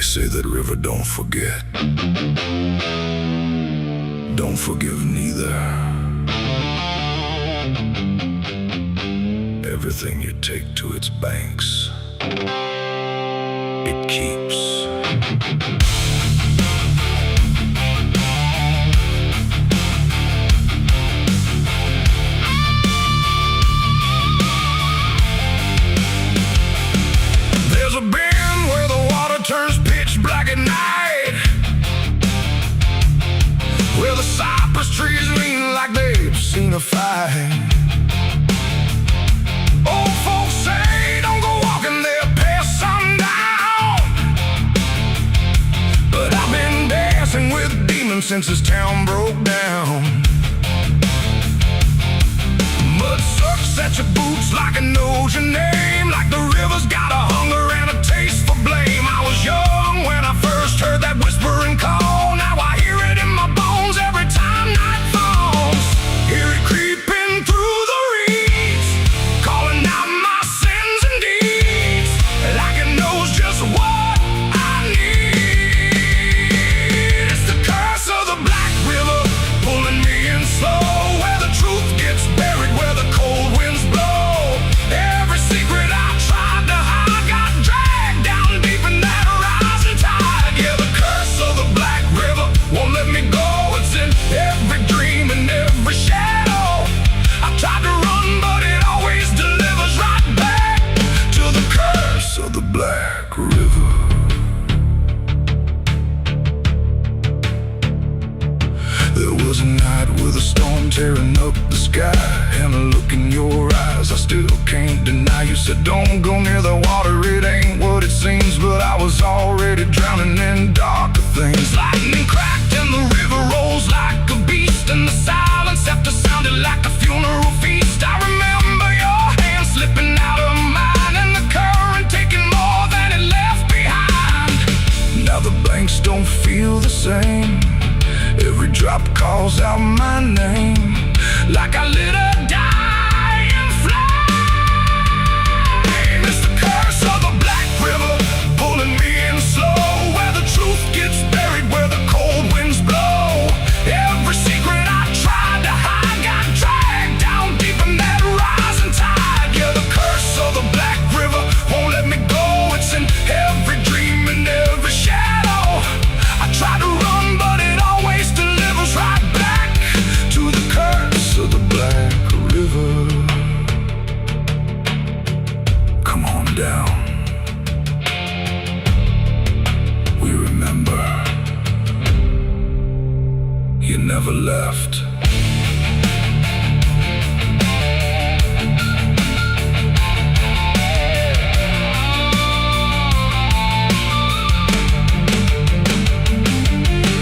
They say that river don't forget, don't forgive neither. Everything you take to its banks, it keeps. There's a bend where the water turns pitch black at night, where the cypress trees lean like they've seen a fight. Old folks say don't go walking there past sundown, but I've been dancing with demons since this town broke down. Mud sucks at your boots like it knows your name, like the river's got a hunger and a taste for blame. I was young when I first heard that whispering call. Now I hear it in my bones every time night falls. Hear it creeping through the reeds, calling out my sins and deeds, like it knows just what I need. It's the curse of the Black River, pulling me in slow, where the truth gets buried, where the cold winds blow. Every secret I tried to hide got dragged down deep in that rising tide. Yeah, the curse of the Black River won't let me go. It's in every dream and every shadow. I tried to run, but it always delivers right back to the curse of the Black River. There was a night with a storm tearing up the sky, and a look in your eyes I still can't deny. You said don't go near the water, it ain't what it seems, but I was already drowning in darker things. Lightning cracked and the river rolls like a beast, and the silence after sounded like a funeral feast. I remember your hand slipping out of mine, and the current taking more than it left behind. Now the banks don't feel the same, every drop calls out my name, like I lit a dying flame. It's the curse of the Black River, pulling me in slow, where the truth gets buried, where the cold winds blow. Every secret I tried to hide got dragged down deep in that rising tide. Yeah, the curse of the Black River won't let me go. It's in every dream and every shadow. I try to run, but it always delivers right back to the curse of the Black River. Come on down, we remember you never left.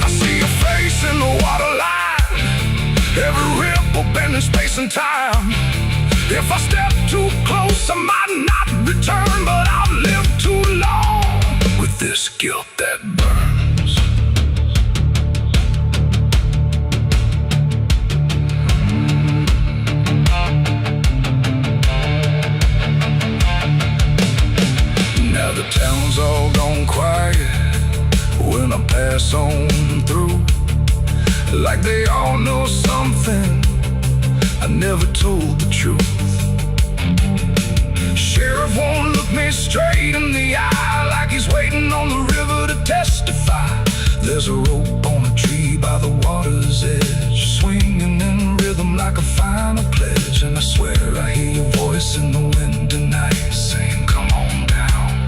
I see your face in the water line, every ripple bending space and time. If I step too close I might not return, but I've lived too long with this guilt that burns. Now the town's all gone quiet when I pass on through, like they all know something I never told the truth. Sheriff won't look me straight in the eye, like he's waiting on the river to testify. There's a rope on a tree by the water's edge, swinging in rhythm like a final pledge. And I swear I hear your voice in the wind tonight, saying come on down,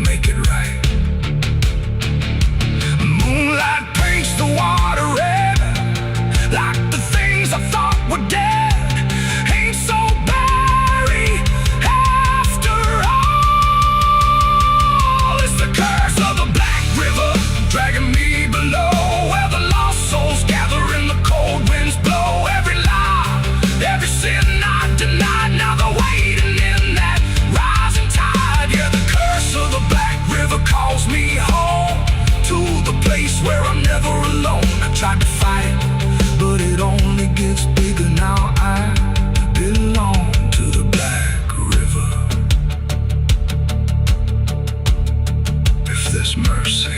make it right. Moonlight paints the water red, like the things I thought were dead ain't so buried after all. It's the curse of the Black River, dragging me below. mercy.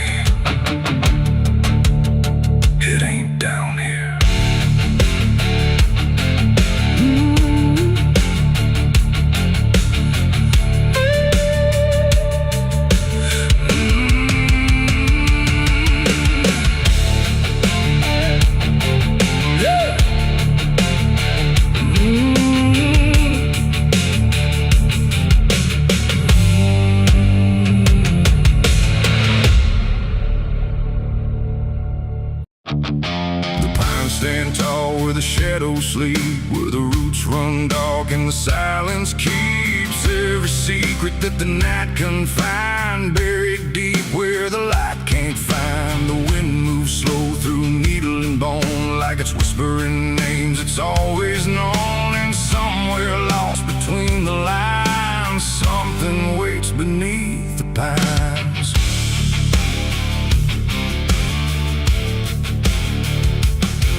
It ain't down here. Stand tall where the shadows sleep, where the roots run dark and the silence keeps every secret that the night can find. Buried deep where the light can't find. The wind moves slow through needle and bone, like it's whispering names it's always known. And somewhere lost between the lines, something waits beneath the pines.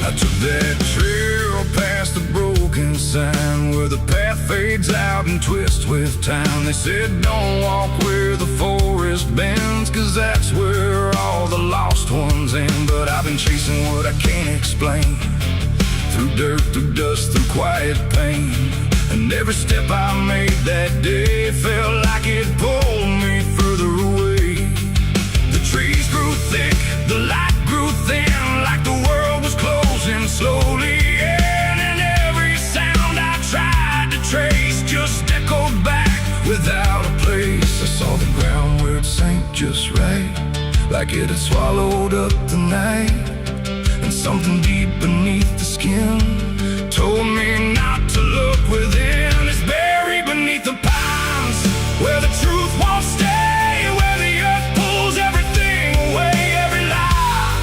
I took that trail past the broken sign, where the path fades out and twists with time. They said don't walk where the forest bends, 'cause that's where all the lost ones end. But I've been chasing what I can't explain, through dirt, through dust, through quiet pain. And every step I made that day felt like it pulled me further away. The trees grew thick, the light grew thin, like the world was closing slowly in. And every sound I tried to trace just echoed back without a place. I saw the ground where it sank just right, like it had swallowed up the night. And something deep beneath the skin told me not to look within. It's buried beneath the pines, where the truth won't stay, where the earth pulls everything away. Every lie,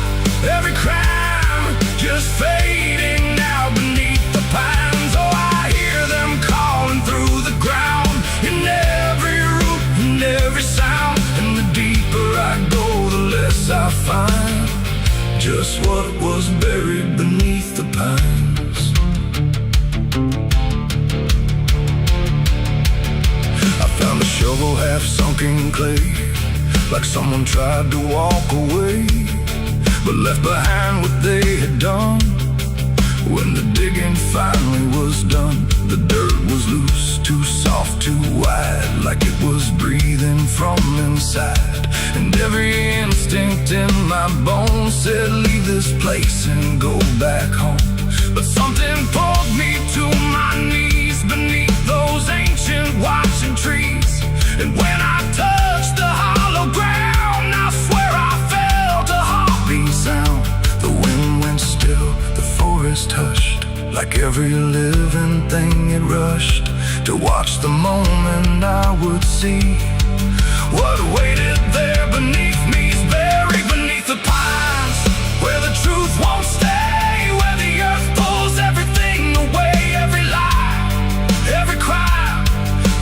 every crime, just fading now beneath the pines. Oh, I hear them calling through the ground, in every root, in every sound. And the deeper I go, the less I find just what was buried beneath the pines. I found a shovel half sunk in clay, like someone tried to walk away, but left behind what they had done. When the digging finally was done, the dirt was loose, too soft, too wide, like it was breathing from inside. And every instinct in my bones said leave this place and go back home. But something pulled me to my knees beneath those ancient watching trees. And when I touched the hollow ground, I swear I felt a heartbeat sound. The wind went still, the forest hushed, like every living thing it rushed to watch the moment I would see what waited there beneath me. Is buried beneath the pines, where the truth won't stay, where the earth pulls everything away. Every lie, every crime,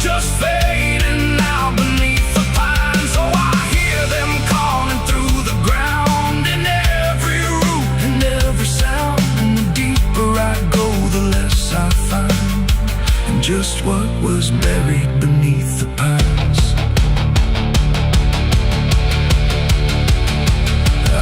just fading now beneath the pines. Oh, I hear them calling through the ground, in every root, in every sound. And the deeper I go, the less I find, and just what was buried beneath the pines.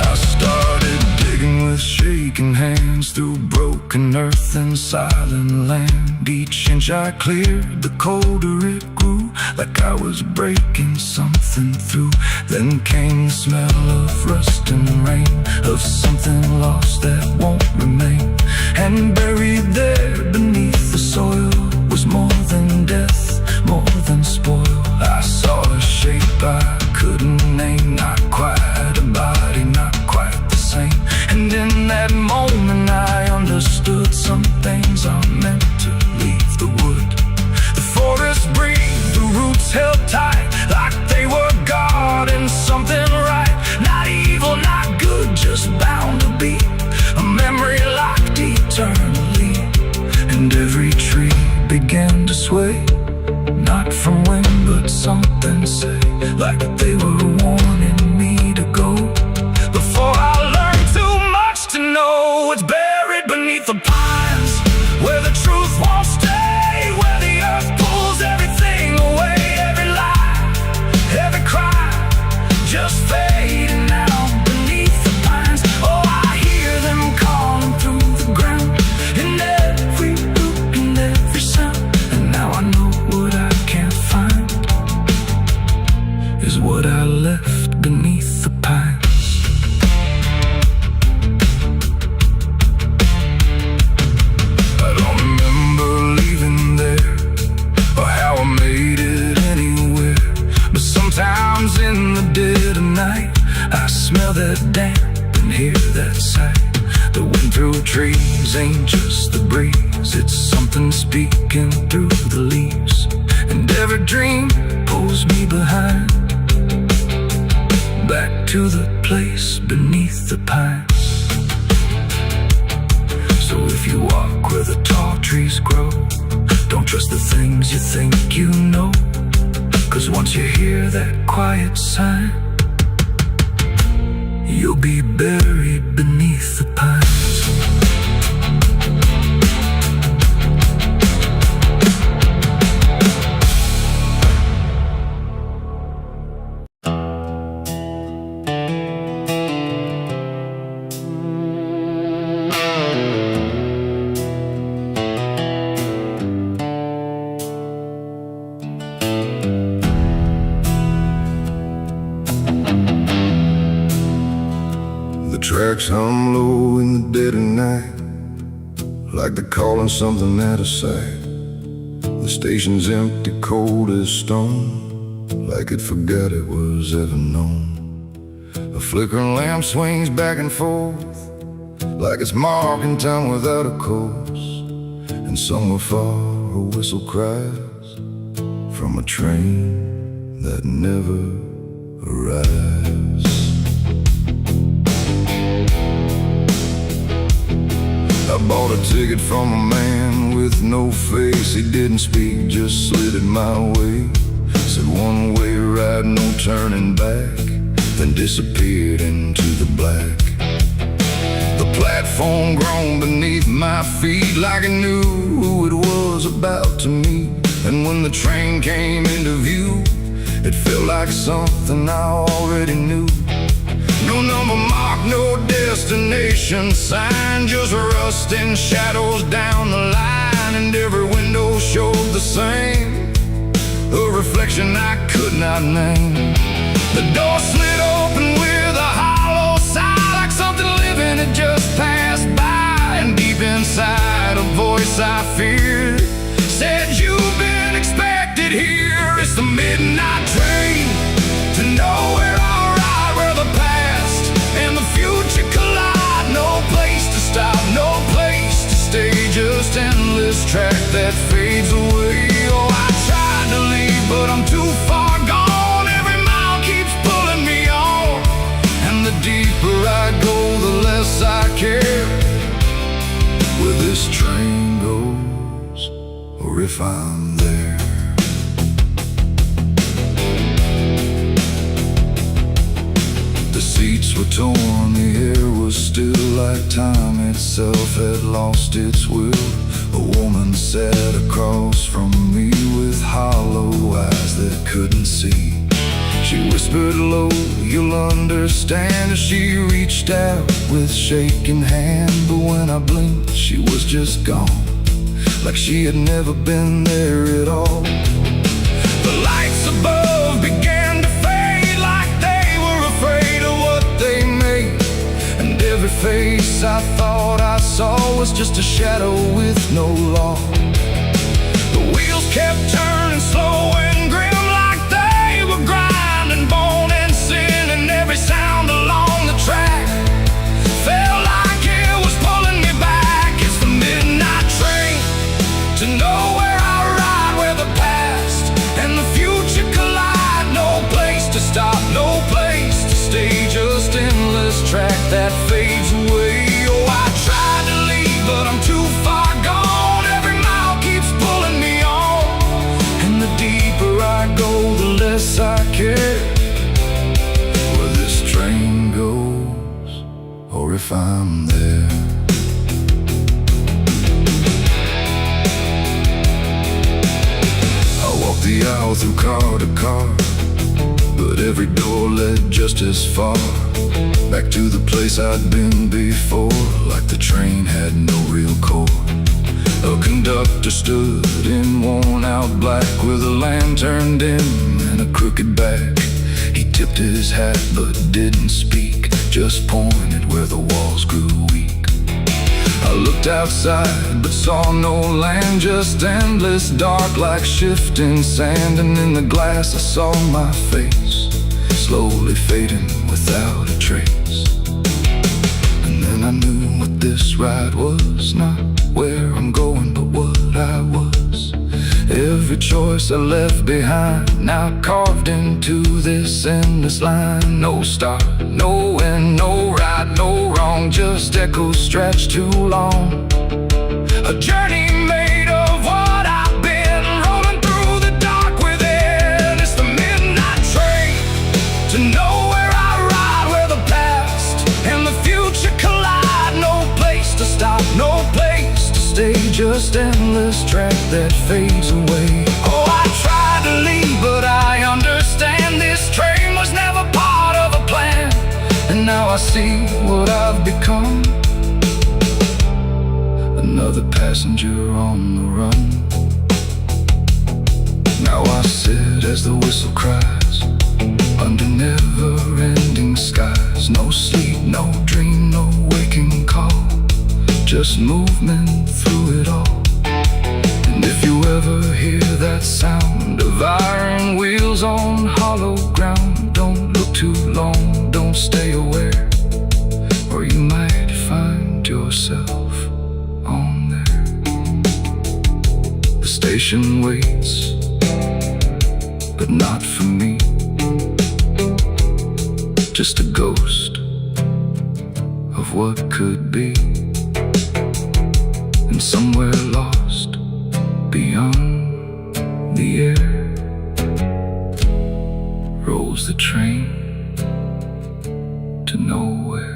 I started digging with shaking hands, through broken earth and silent land. Each inch I cleared, the colder it grew, like I was breaking something through. Then came the smell of rust and rain, of something lost that won't remain. And buried there beneath the soil was more than death, more than spoil. I saw a shape I couldn't name, not quite a body, not quite the same. And in that moment I understood some things are meant to leave the wood. The forest breathed, the roots held tight, like they were guarding something right. Not evil, not good, just bound to be a memory locked eternally. And every tree began to sway, not from wind but something say, like they were warning me to go. Before I learned too much to know, it's buried beneath the pines, where the truth won't stay, where the earth pulls everything away. Every lie, every crime, just fade is what I left beneath the pines. I don't remember leaving there or how I made it anywhere, but sometimes in the dead of night I smell that damp and hear that sigh. The wind through trees ain't just the breeze, it's something speaking through the leaves. And every dream pulls me behind, back to the place beneath the pines. So if you walk where the tall trees grow, don't trust the things you think you know, 'cause once you hear that quiet sign, you'll be buried beneath the pines. Tracks hum low in the dead of night, like they're calling something out of sight. The station's empty, cold as stone, like it forgot it was ever known. A flickering lamp swings back and forth, like it's marking time without a course. And somewhere far a whistle cries from a train that never arrives. I bought a ticket from a man with no face. He didn't speak, just slid it my way. Said one way ride, no turning back, then disappeared into the black. The platform groaned beneath my feet, like it knew who it was about to meet. And when the train came into view, it felt like something I already knew. No number mark, no destination sign, just rust and shadows down the line. And every window showed the same, a reflection I could not name. The door slid open with a hollow sigh, like something living had just passed by. And deep inside a voice I feared said, "You've been expected here." It's the midnight train to nowhere. Future collide, no place to stop, no place to stay, just endless track that fades away. Oh, I tried to leave, but I'm too far gone. Every mile keeps pulling me on, and the deeper I go, the less I care where this train goes, or if I'm there. Seats were torn, the air was still, like time itself had lost its will. A woman sat across from me with hollow eyes that couldn't see. She whispered low, "You'll understand," as she reached out with shaking hand. But when I blinked, she was just gone, like she had never been there at all. The lights above began to fade, like they were afraid of what they made. And every face I thought I saw was just a shadow with no law. The wheels kept turning slow and grim, like they were grinding bone and sin. And every sound along the track felt like it was pulling me back. It's the midnight train to nowhere. I ride where the past and the future collide. No place to stop, no place to stay, just endless track that fades away. Oh, I tried to leave, but I'm too far gone. Every mile keeps pulling me on, and the deeper I go, the less I care where this train goes, or if I'm there. I walked the aisle through car to car, but every door led just as far, back to the place I'd been before, like the train had no real core. A conductor stood in worn out black with a lantern dim and a crooked back. He tipped his hat but didn't speak, just pointed where the walls grew weak. I looked outside but saw no land, just endless dark like shifting sand. And in the glass I saw my face, slowly fading without a trace. And then I knew what this ride was, not where I'm going but what I was. Every choice I left behind, now carved into this endless line. No start, no end, no right, no wrong, just echoes stretched too long. A journey made of what I've been, rolling through the dark within. It's the midnight train to nowhere I ride, where the past and the future collide. No place to stop, no place to stay, just endless track that fades away. Oh, I tried to leave, but I understand this train was never part of a plan. And now I see what I've become, another passenger on the run. Now I sit as the whistle cries, under never-ending skies. No sleep, no dream, no waking call, just movement through it all. And if you ever hear that sound of iron wheels on hollow ground, don't look too long, don't stay aware, or you might find yourself on there. The station waits, but not for me, just a ghost of what could be. And somewhere lost beyond the air rolls the train to nowhere.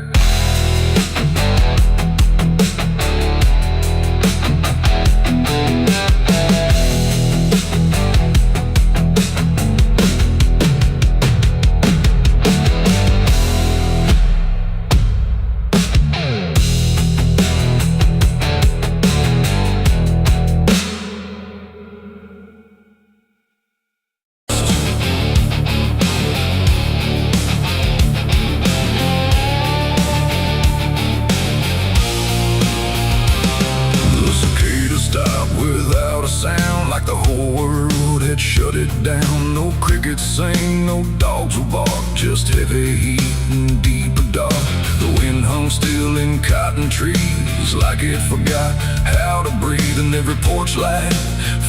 Sound like the whole world had shut it down. No crickets sing, no dogs will bark, just heavy heat and deeper dark. The wind hung still in cotton trees, like it forgot how to breathe. And every porch light,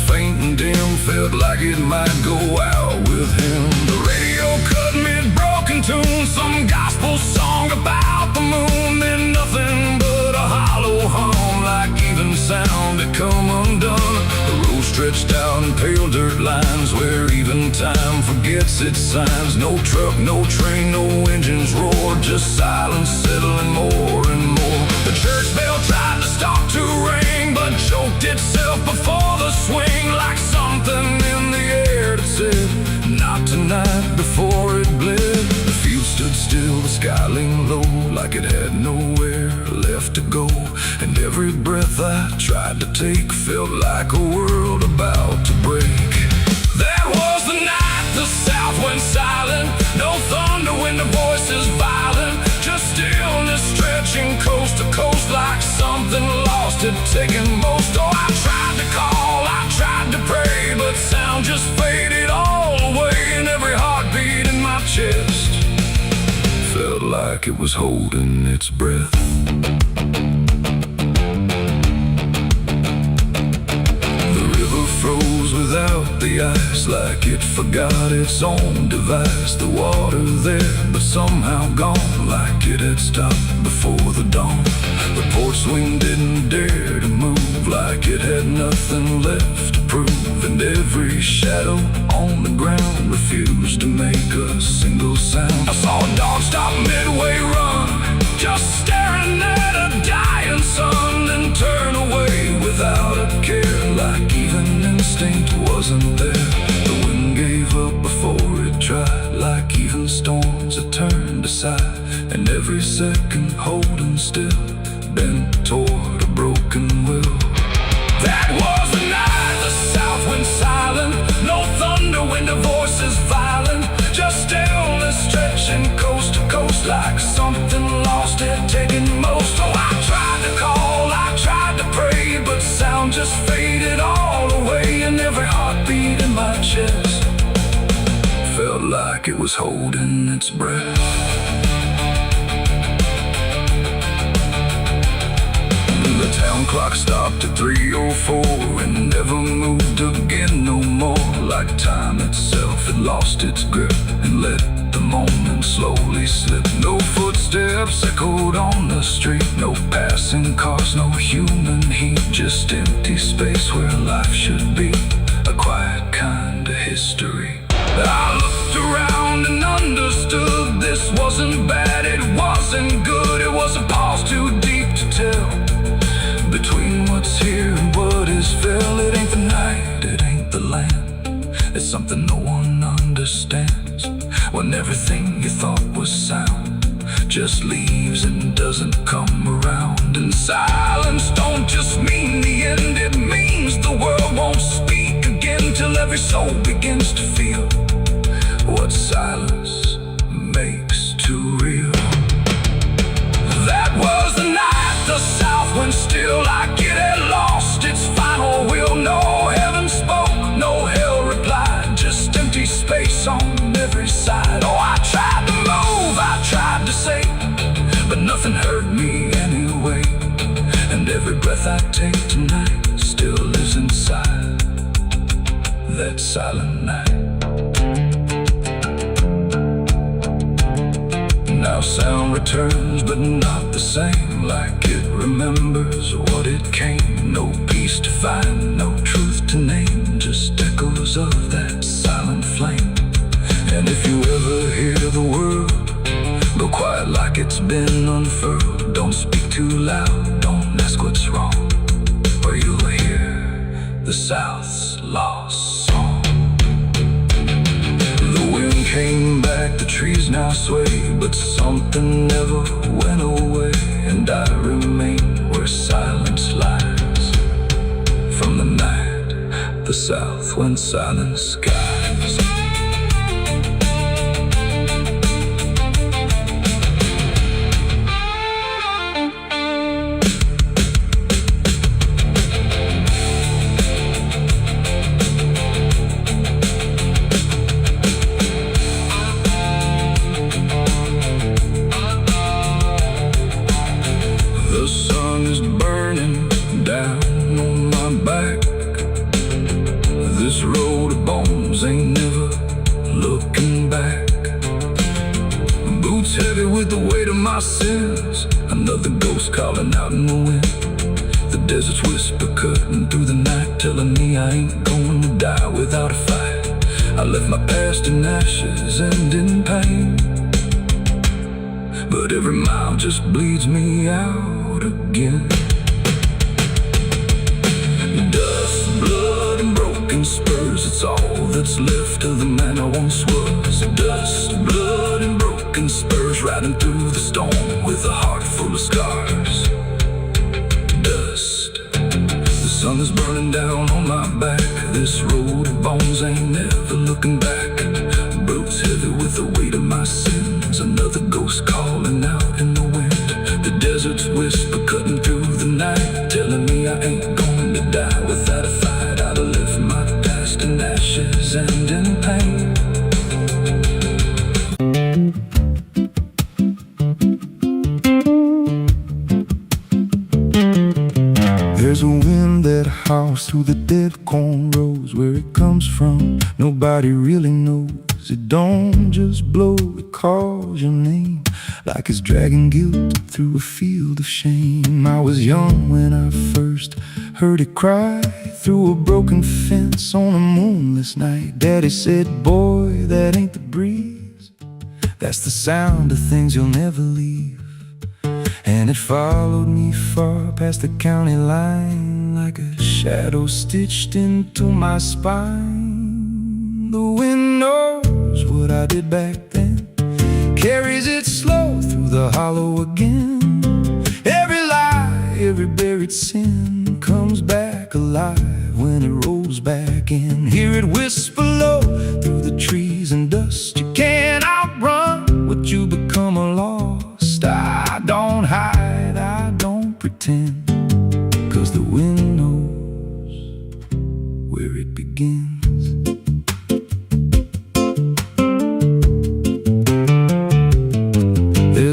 faint and dim, felt like it might go out with him. The radio cut mid-broken tune, some gospel song about the moon. Then nothing but a hollow hum, like even sound had come undone. Stretched out in pale dirt lines, where even time forgets its signs. No truck, no train, no engines roar, just silence settling more and more. The church bell tried to stop to ring, but choked itself before the swing, like something in the air that said, not tonight, before it bled. The field stood still, the sky leaned low, like it had nowhere left to go. And every breath I tried to take felt like a world about to break. That was the night the south went silent, no thunder when the voices violent, just stillness stretching coast to coast, like something lost had taken most. Oh, I tried to call, I tried to pray, but sound just faded all away. And every heartbeat in my chest felt like it was holding its breath. Froze without the ice, like it forgot its own device. The water there, but somehow gone, like it had stopped before the dawn. The porch swing didn't dare to move, like it had nothing left to prove. And every shadow on the ground refused to make a single sound. I saw a dog stop midway run, just staring at a dying sun, then turn away without a care, like even instinct wasn't there. The wind gave up before it tried, like even storms had turned aside. And every second holding still, bent toward a broken will. That was the night the south went silent, no thunder when the voices violent, just stillness chest felt like it was holding its breath. The town clock stopped at 3:04 and never moved again no more. Like time itself had lost its grip and let the moment slowly slip. No footsteps echoed on the street, no passing cars, no human heat, just empty space where life should be, a quiet kind of history. I looked around and understood this wasn't bad, it wasn't good, it was a pause too deep to tell. Between what's here and what is fell, it ain't the night, it ain't the land, it's something no one understands. When everything you thought was sound just leaves and doesn't come around. And silence don't just mean the end, it means the world won't speak again till every soul begins to feel what silence makes too real. That was the night the South went still, like it had lost its final will. No heaven spoke, no hell replied, just empty space on every side. Oh, I tried to move, I tried to say, but nothing heard me anyway. And every breath I take tonight still lives inside that silent night. Now sound returns, but not the same, like it remembers what it came. No peace to find, no truth to name, just echoes of that silent flame. And if you ever hear the world go quiet like it's been unfurled, don't speak too loud, don't ask what's wrong, or you'll hear the South's lost song. The wind came back, the trees now sway, but something never went away. And I remain where silence lies, from the night the South went silent skies. The sun is burning down on my back. This road of bones ain't never looking back. Boots heavy with the weight of my sins, another ghost calling out in the wind. The desert's whisper cutting through the night, telling me I ain't going to die without a fight. I left my past in ashes and in pain, but every mile just bleeds me out again. Dust, blood, and broken spurs, it's all that's left of the man I once was. Dust, blood, and broken spurs, riding through the storm with a heart full of scars. Dust, the sun is burning down on my back. This road of bones ain't never looking back. Boots heavy with the weight of my sins, another ghost calling out in the wind. The desert's whisper cutting through the night, telling me I ain't going to die without a fight. I'd have left my past in ashes and in pain. There's a wind that howls through the dead corn rows. Where it comes from, nobody really knows. It don't just blow, it calls your name, like it's dragging guilt through a field of shame. I was young when I first heard it cry through a broken fence on a moonless night. Daddy said, boy, that ain't the breeze, that's the sound of things you'll never leave. And it followed me far past the county line, like a shadow stitched into my spine. The wind knows what I did back then, carries it slow through the hollow again. Every lie, every buried sin comes back alive when it rolls back in. Hear it whisper low through the trees and dust. You can't outrun what you become lost. I don't hide, I don't pretend, 'cause the wind knows where it begins.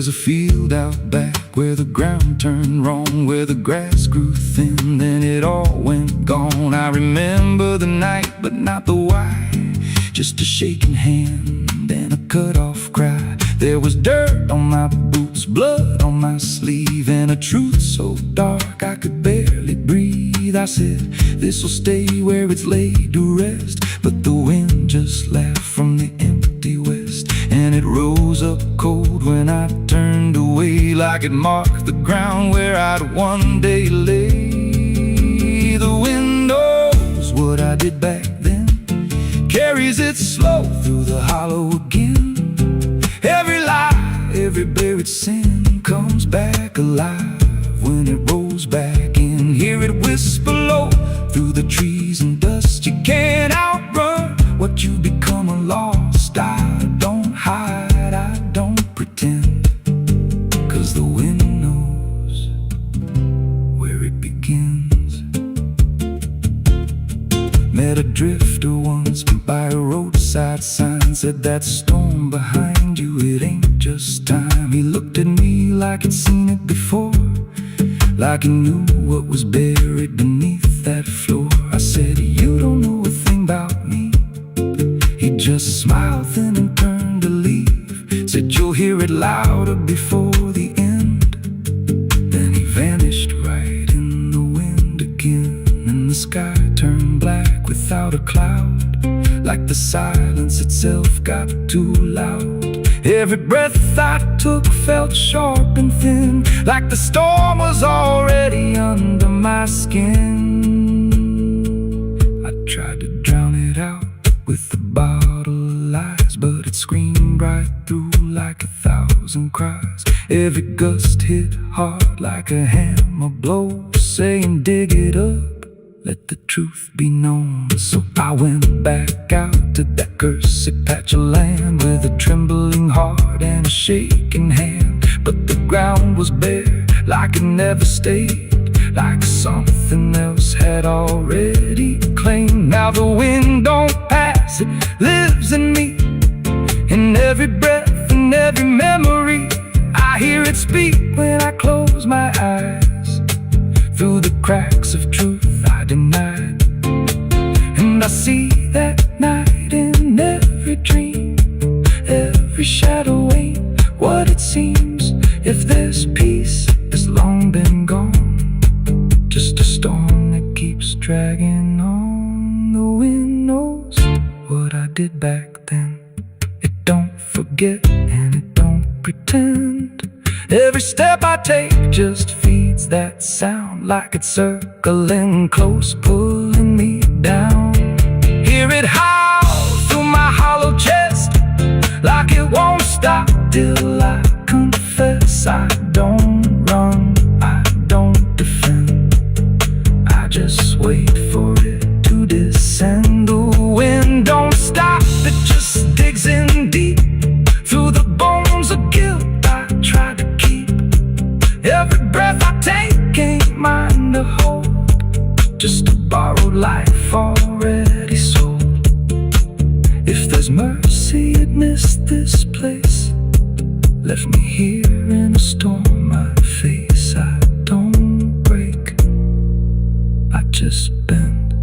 was a field out back where the ground turned wrong, where the grass grew thin, then it all went gone. I remember the night, but not the why. Just a shaking hand and a cut-off cry. There was dirt on my boots, blood on my sleeve, and a truth so dark I could barely breathe. I said, this'll stay where it's laid to rest. But the wind just laughed from the empty west, and it rose up cold when I turned away, like it marked the ground where I'd one day lay. The wind knows what I did back then, carries it slow through the hollow again. Every lie, every buried sin comes back alive when it rolls back in. Hear it whisper low through the trees and dust. You can't outrun what you become a lost. I don't hide, I don't pretend, 'cause the wind knows where it begins. Met a drifter once by a roadside sign, said that storm behind you, it ain't just time. He looked at me like he'd seen it before, like he knew what was buried beneath that floor. I said, you don't know a thing about me. He just smiled then and turned to leave, said, you'll hear it louder before the end. Then he vanished right in the wind again, and the sky turned black without a cloud, like the silence itself got too loud. Every breath I took felt sharp and thin, like the storm was already under my skin. I tried to drown it out with a bottle of lies, but it screamed right through like 1,000 cries. Every gust hit hard like a hammer blow, saying dig it up, let the truth be known. So I went back out to that cursed patch of land with a trembling heart and a shaking hand. But the ground was bare, like it never stayed, like something else had already claimed. Now the wind don't pass, it lives in me, in every breath and every memory. I hear it speak when I close my eyes, through the cracks of truth I denied. And I see that night in every dream, every shadow ain't what it seems. If there's peace, it's long been gone, just a storm that keeps dragging on. The wind knows what I did back then. It don't forget and it don't pretend. Every step I take just feeds that sound, like it's circling close, pulling me down. Hear it howl through my hollow chest, like it won't stop till I confess. I don't run, I don't defend, I just wait for it to descend. The wind don't stop, it just digs in deep, through the bones of guilt I try to keep. Every breath I take ain't mine to hold, just a borrowed life already sold. If there's mercy, it missed this place, left me here in a storm I face. I don't break, I just bend,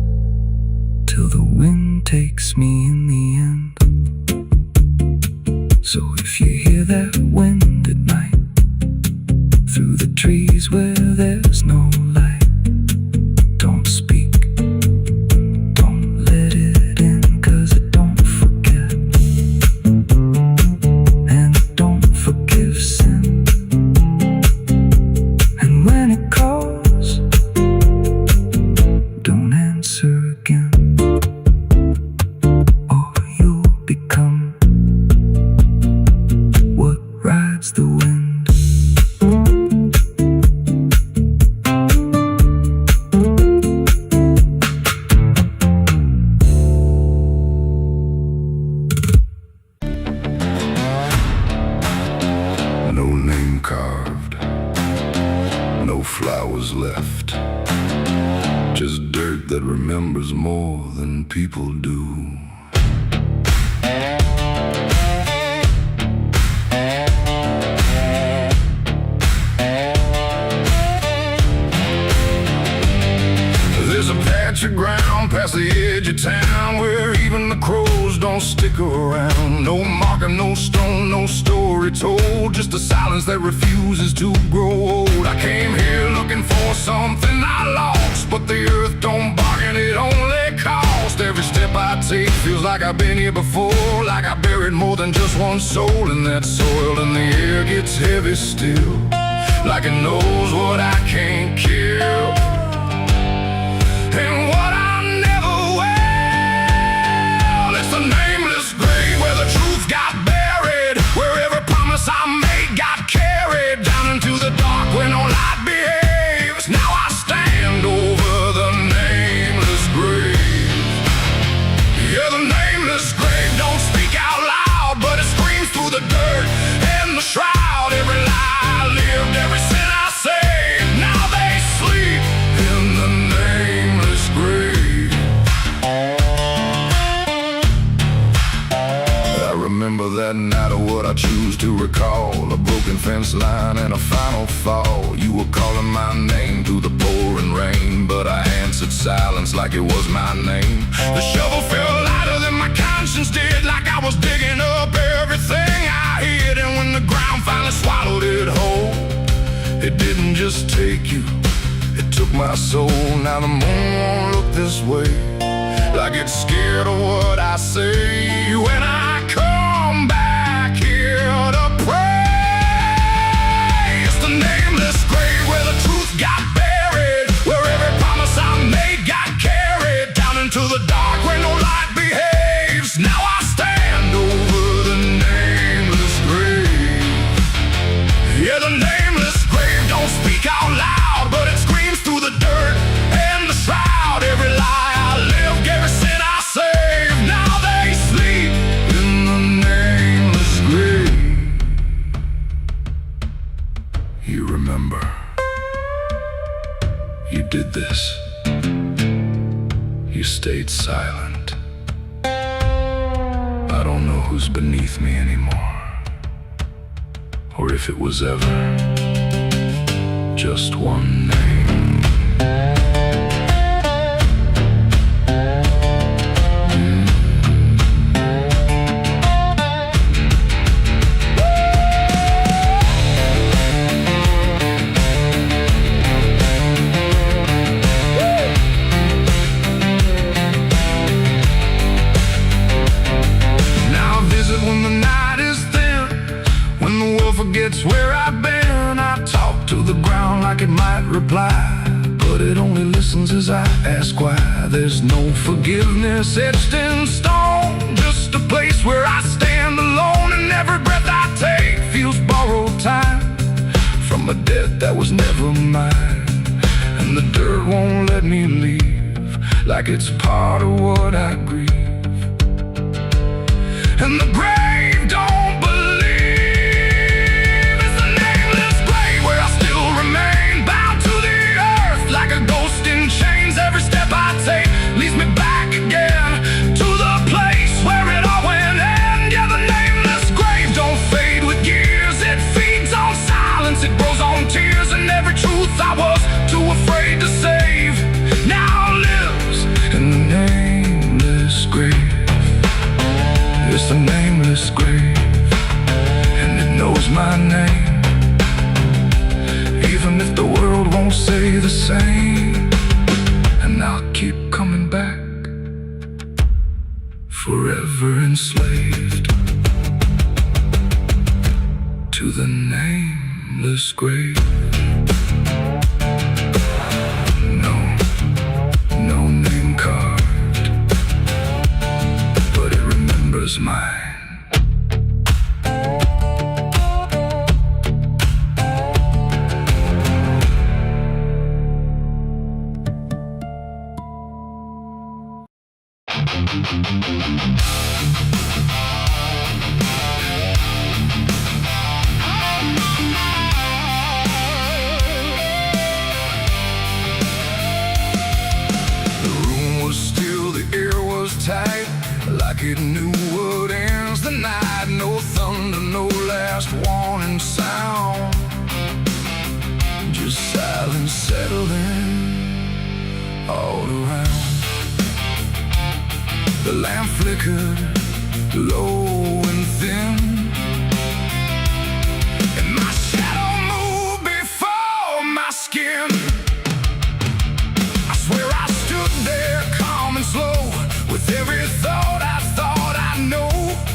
till the wind takes me in the end. So if you hear that wind at night, through the trees where there's no light, don't speak, don't let it in, 'cause it don't forget, and it don't forgive sin. And when it calls, don't answer again, or you'll become what rides the wind. No name carved, no flowers left, just dirt that remembers more than people do. edge of town where even the crows don't stick around. No marker, no stone, no story told, just a silence that refuses to grow old. I came here looking for something I lost, but the earth don't bargain, it only cost. Every step I take feels like I've been here before, like I buried more than just one soul in that soil. And the air gets heavy still, like it knows what I can't kill, and what I never will. It's the nameless grave where the truth got buried, where every promise I made got carried down into the dark where no light behaves. Now I stand over the nameless grave. Yeah, the nameless grave don't speak out loud, but it screams through the dirt and the shroud. Every lie I lived, every sin I saved, now they sleep in the nameless grave. I remember that night of what I choose to recall, a broken fence line and a final fall. You were calling my name through the pouring rain, but I answered silence like it was my name. The shovel felt lighter than my conscience did, like I was digging up everything I hid. And when the ground finally swallowed it whole, it didn't just take you, it took my soul. Now the moon won't look this way, like it's scared of what I say when I come back here to pray. It's the nameless grave where the truth got buried, where every promise I made got carried down into the dark where no light behaves. Now I stand over the nameless grave. Yeah, the nameless grave don't speak out loud, but it screams through the dirt and the shroud. Every lie I lived, every sin I saved, now they sleep in the nameless grave. You remember, you did this. You stayed silent. I don't know who's beneath me anymore, or if it was ever just one name. Now I visit when the night is thin, when the world forgets where I've been. I talk to the ground like it might reply, but it only listens as I ask why. There's no forgiveness etched in stone, just a place where I stand alone. And every breath I take feels borrowed time from a debt that was never mine. And the dirt won't let me leave, like it's part of what I grieve. And the grave don't believe. It's the nameless grave where I still remain, bound to the earth like a ghost in chains. Every step I take leads me back again to the place where it all went end. Yeah, the nameless grave don't fade with years, it feeds on silence, it grows on tears. And every truth I was too afraid to save now lives in the nameless grave. It's the nameless grave, and it knows my name, even if the world won't say the same. And I'll keep coming back, forever enslaved to the nameless grave. No name carved, but it remembers mine. Tight, like it knew what ends the night. No thunder, no last warning sound, just silence settling all around. The lamp flickered low and thin, and my shadow moved before my skin. I swear I stood there calm and slow, with every thought I know.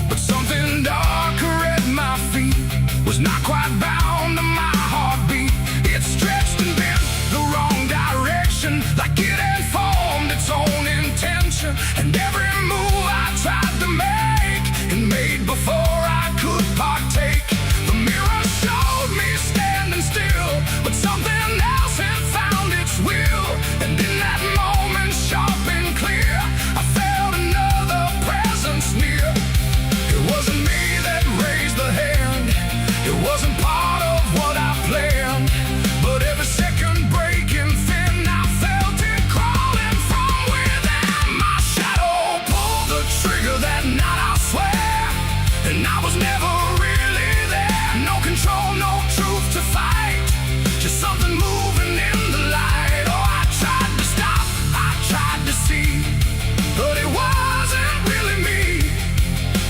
But something darker at my feet was not quite bound to my heartbeat. It stretched and bent the wrong direction, like it had formed its own intention. And every move I tried to make, it made before I could partake. The mirror showed me standing still, but something else had found its will. And in that moment, sharp and clear, I felt another presence near. It wasn't me that raised the hand, it wasn't part of what I planned, but every second breaking thin, I felt it crawling from within. My shadow pulled the trigger that night, I swear, and I was never really there. No control, no truth to fight, just something moving in the light. Oh, I tried to stop, I tried to see, but it wasn't really me.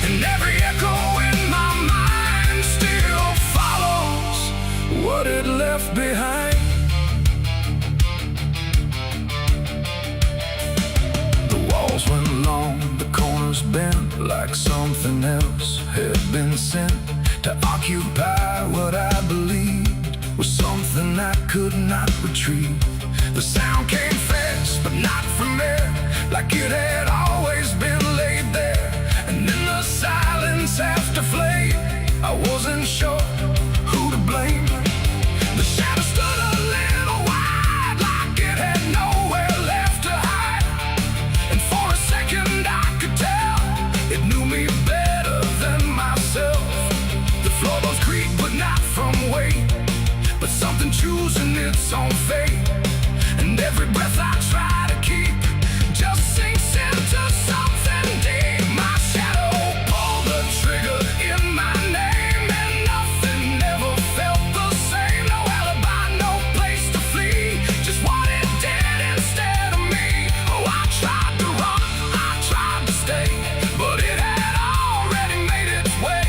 And every echo in my mind still follows what it left behind. The walls went long, the corners bent, like something else had been sent to occupy what I believed was something I could not retrieve. The sound came fast, but not from there, like it had always been laid there. And in the silence after flame, I wasn't sure who to blame. The shadow stood a little wide, like it had nowhere left to hide. And for a second I could tell it knew me better than myself. The floorboards creaked, but not from weight, but something choosing its own fate. And every breath I try to keep just sinks into something deep. My shadow pulled the trigger in my name, and nothing ever felt the same. No alibi, no place to flee, just what it did instead of me. Oh, I tried to run, I tried to stay, but it had already made its way.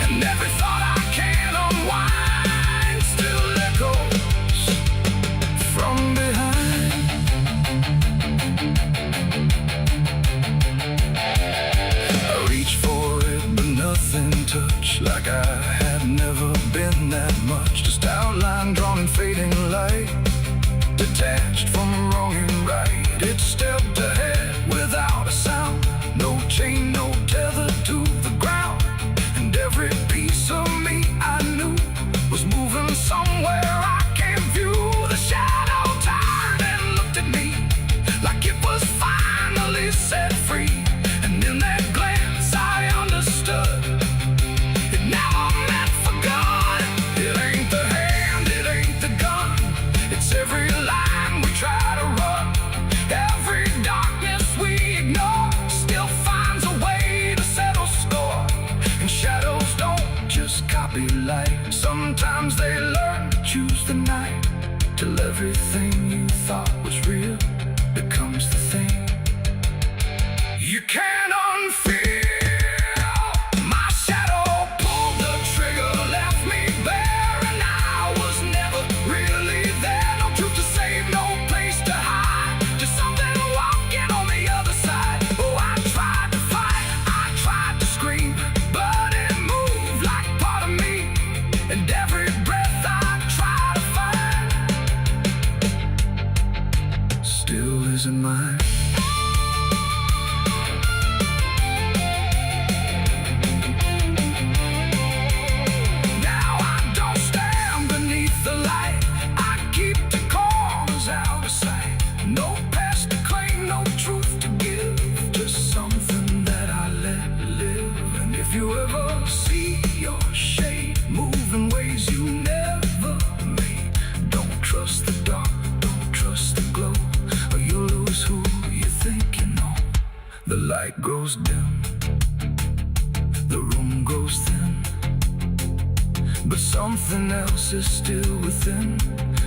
And every thought I can unwind still echoes from behind. I reached for it, but nothing touched, like I had never been that much. Just outline drawn in fading light, detached from wrong and right. It stepped ahead without a sound, no chain, no tether to the ground. And every piece of me I knew was moving somewhere I can't view. The shadow turned and looked at me, like it was finally set free. And in that glance I understood, it never meant for good. It ain't the hand, it ain't the gun, it's every line we try to run. Every darkness we ignore still finds a way to settle score. And shadows don't just copy light, sometimes they learn to choose the night, till everything you thought was real becomes the thing you can't unfeel. My shadow pulled the trigger, left me bare, and I was never really there. No truth to save, no place to hide, just something walking on the other side. Oh, I tried to fight, I tried to scream, but it moved like part of me. And every breath I try to find still isn't mine. Now I don't stand beneath the light, I keep the corners out of sight. No past to claim, no truth to give, just something that I let live. And if you ever see your shade move in ways you never made, don't trust the dark, don't trust the glow, or you'll lose who you think you know. The light grows dim, the room goes thin, but something else is still within.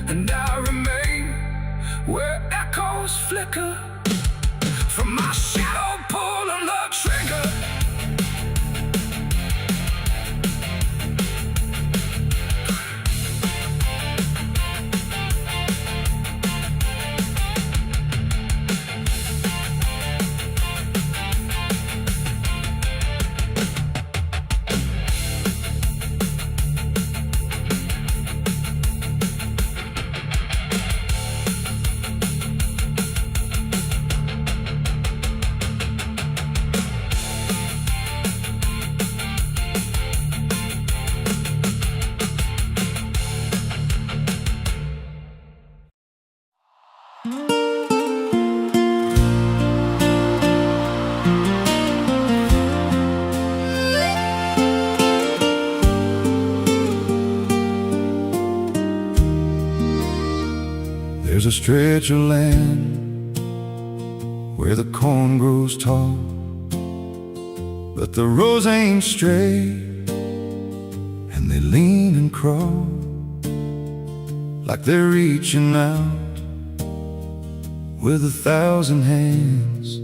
And I remain where echoes flicker from my shadow pull There's a stretch of land where the corn grows tall, but the rows ain't straight, and they lean and crawl like they're reaching out with 1,000 hands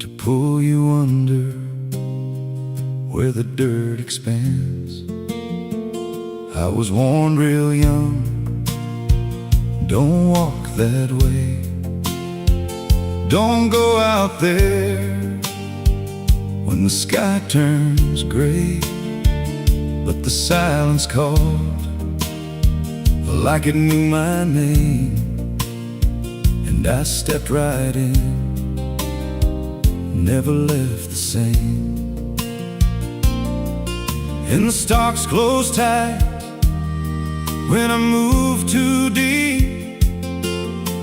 to pull you under where the dirt expands. I was warned real young, don't walk that way, don't go out there when the sky turns gray. But the silence called like it knew my name, and I stepped right in, never left the same. And the stalks closed tight when I moved too deep,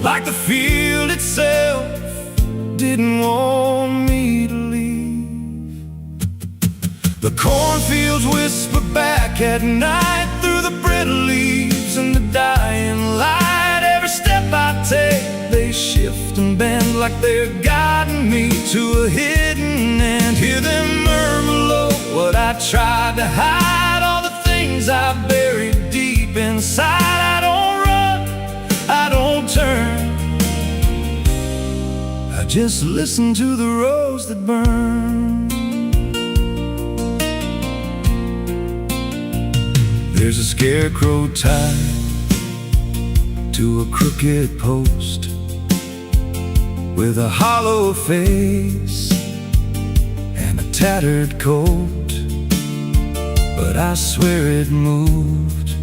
like the field itself didn't want me to leave. The cornfields whisper back at night through the brittle leaves and the dying light. Every step I take, they shift and bend like they're guiding me to a hidden end. Hear them murmur low what I tried to hide, all the things I buried deep inside. I don't run, I don't turn, I just listen to the rows that burn. There's a scarecrow tied to a crooked post with a hollow face and a tattered coat, but I swear it moved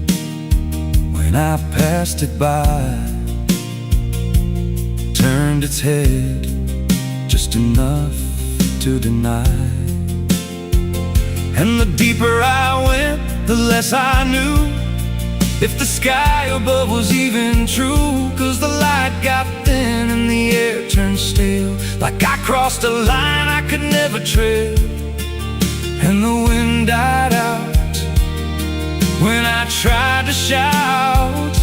when I passed it by, turned its head just enough to deny. And the deeper I went, the less I knew if the sky above was even true. 'Cause the light got thin and the air turned stale, like I crossed a line I could never tread. And the wind died out when I tried to shout,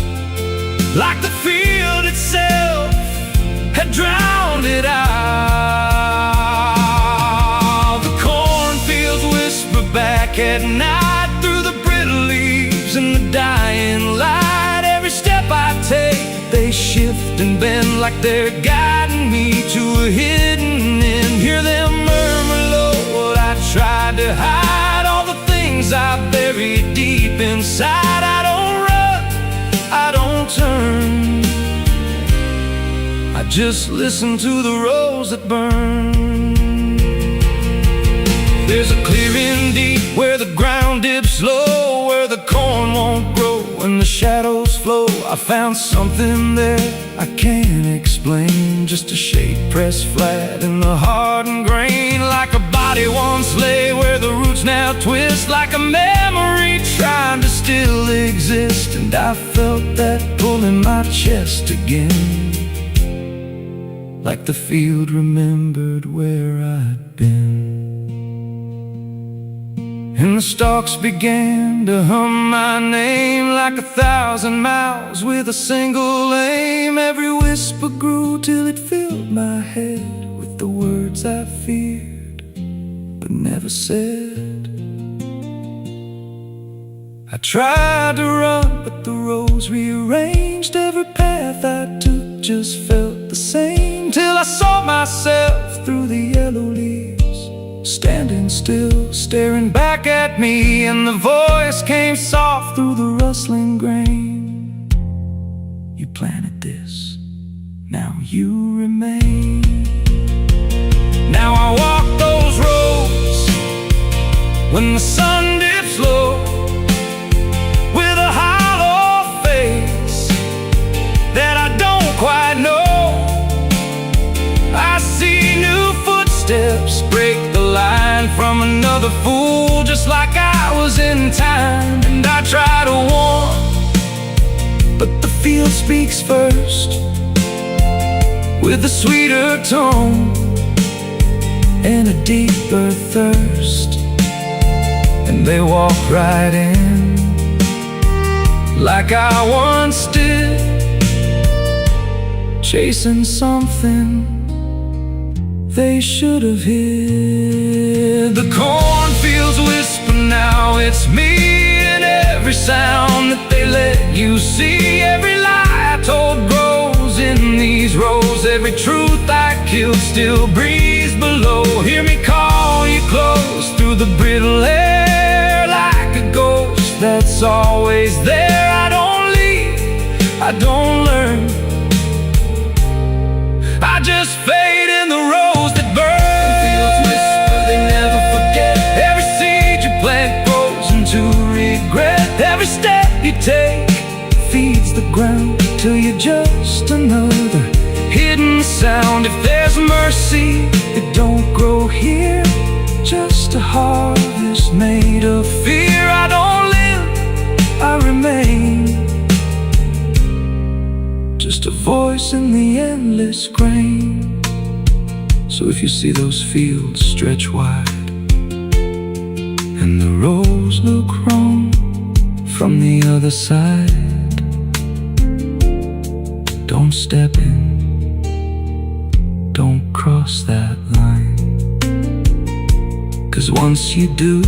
like the field itself had drowned it out. The cornfields whisper back at night through the brittle leaves and the dying light. Every step I take, they shift and bend like they're guiding me to a hidden end. Hear them murmur low what I tried to hide, all the things I buried deep inside. I don't run, I don't turn, I just listen to the rows that burn. There's a clearing deep where the ground dips low, where the corn won't grow and the shadows flow. I found something there I can't explain, just a shape pressed flat in the hardened grain, like a body once lay where the roots now twist, like a memory trying to still exist. And I felt that pull in my chest again, like the field remembered where I'd been. And the stalks began to hum my name like 1,000 mouths with a single aim. Every whisper grew till it filled my head with the words I feared but never said. I tried to run, but the rows rearranged. Every path I took just felt the same, till I saw myself through the yellow leaves, standing still, staring back at me. And the voice came soft through the rustling grain: you planted this, now you remain. Now I walk those roads when the sun dips low, with a hollow face that I don't quite know. I see new footsteps break the line from another fool, just like I was in time. And I try to warn, but the field speaks first, with a sweeter tone and a deeper thirst. And they walk right in, like I once did, chasing something they should have hid. The cornfields whisper now, it's me, and every sound that they let you see. Every lie I told grows in these rows. Every truth I killed still breathes below. Hear me call you close through the brittle air, like a ghost that's always there. I don't leave, I don't learn, I just fade in the rose that burn. Fields whisper, they never forget. Every seed you plant grows into regret. Every step you take feeds the ground till you're just another hidden sound. If there's mercy, it don't grow here, just a harvest made of fear. I don't live, I remain, just a voice in the endless grain. So if you see those fields stretch wide, and the rows look wrong from the other side, don't step in, don't cross that line. 'Cause once you do,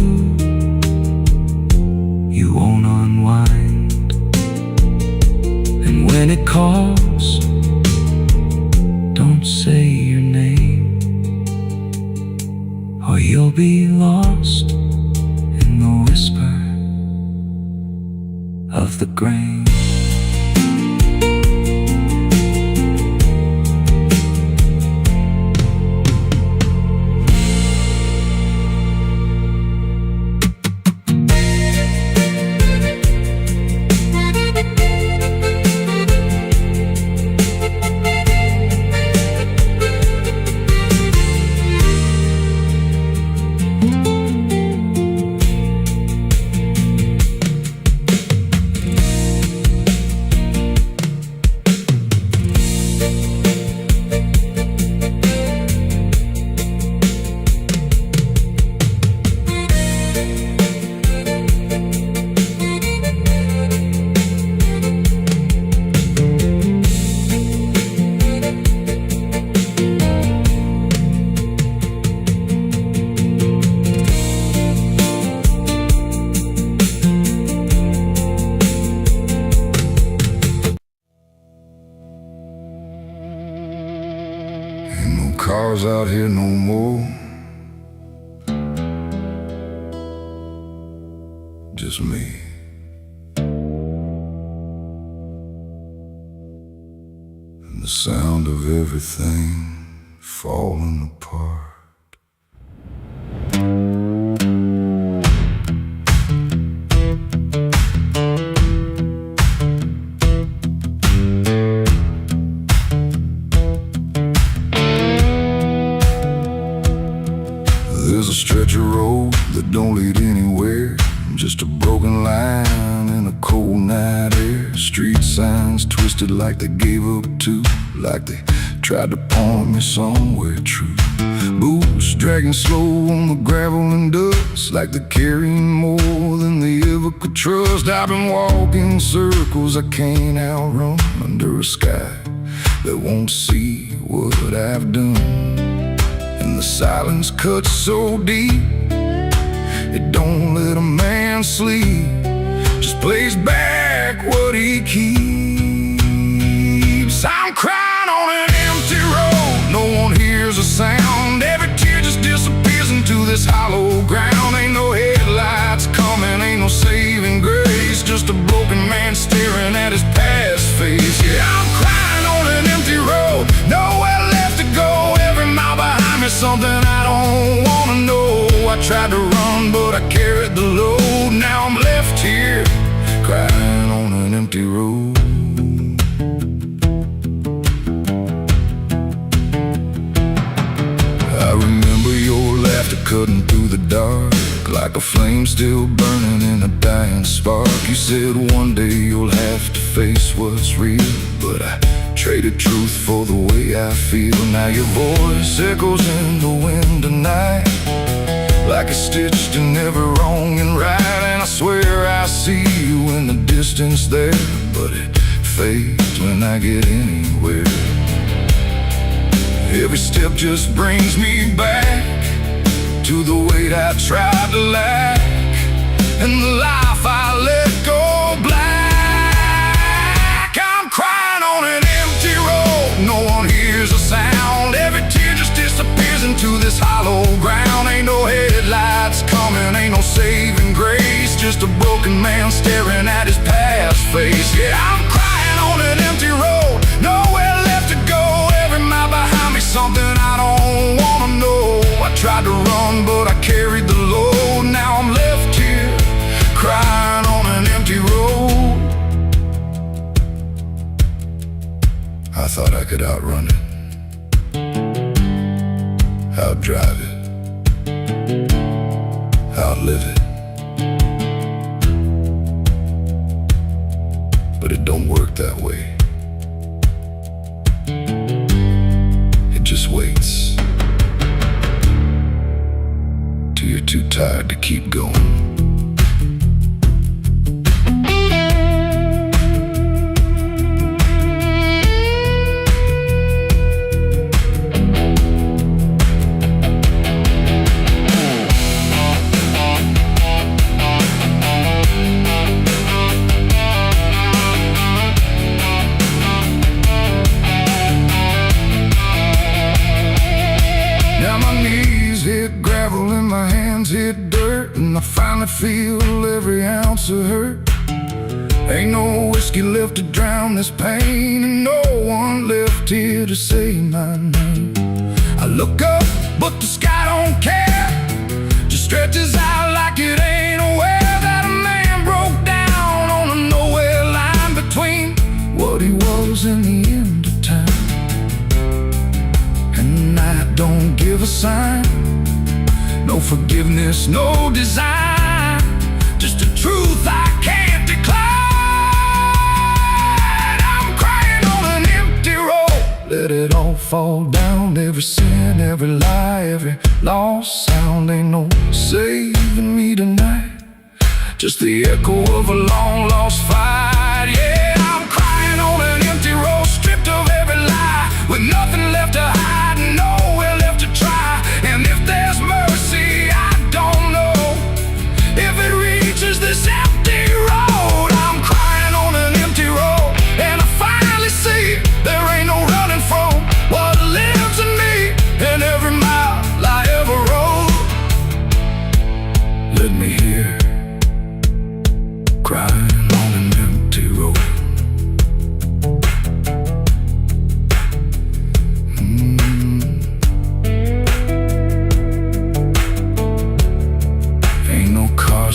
you won't unwind. And when it calls, don't say your name, or you'll be lost in the whisper of the grain. Cars out here no more, just me. And the sound of everything falling apart. There's a stretch of road that don't lead anywhere, just a broken line in a cold night air. Street signs twisted like they gave up too, like they tried to point me somewhere true. Boots dragging slow on the gravel and dust, like they're carrying more than they ever could trust. I've been walking circles I can't outrun, under a sky that won't see what I've done. And the silence cuts so deep, it don't let a man sleep, just plays back what he keeps. I'm crying on an empty road, no one hears a sound. Every tear just disappears into this hollow ground. Ain't no headlights coming, ain't no saving grace, just a broken man staring at his past face. Yeah, I'm crying on an empty road, nowhere left to go. Every mile behind me, something I don't wanna know. I tried to run, but I carried the load. Now I'm left here, crying on an empty road. I remember your laughter cutting through the dark, like a flame still burning in a dying spark. You said one day you'll have to face what's real, but I traded truth for the way I feel. Now your voice echoes in the wind tonight, like it's stitched in every wrong and right. And I swear I see you in the distance there, but it fades when I get anywhere. Every step just brings me back to the weight I tried to lack and the life I let go black. I'm crying on an empty road, no one hears a sound. Every tear just disappears into this hollow ground. Ain't no headlights coming, ain't no saving grace, just a broken man staring at his past face. Yeah, I'm crying on an empty road, nowhere left to go. Every mile behind me, something I don't wanna know. I tried to run, but I carried the load. Now I'm left here, crying on an empty road. I thought I could outrun it, outdrive it, outlive it. But it don't work that way. It just waits till you're too tired to keep going. Hit dirt and I finally feel every ounce of hurt. Ain't no whiskey left to drown this pain, and no one left here to say my name. I look up, but the sky don't care, just stretches out like it ain't aware that a man broke down on a nowhere line between what he was and the end of time. And I don't give a sign, no forgiveness, no design, just a truth I can't decline. I'm crying on an empty road, let it all fall down. Every sin, every lie, every lost sound. Ain't no saving me tonight, just the echo of a long lost fight. Yeah, I'm crying on an empty road, stripped of every lie, with nothing left to hide and nowhere left to try. And if there's mercy, I don't know if it reaches this empty road. I'm crying on an empty road, and I finally see there ain't no running from what lives in me and every mile I ever rode. Let me hear, crying on an empty road.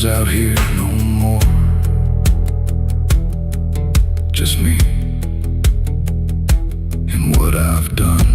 Out here no more, just me and what I've done.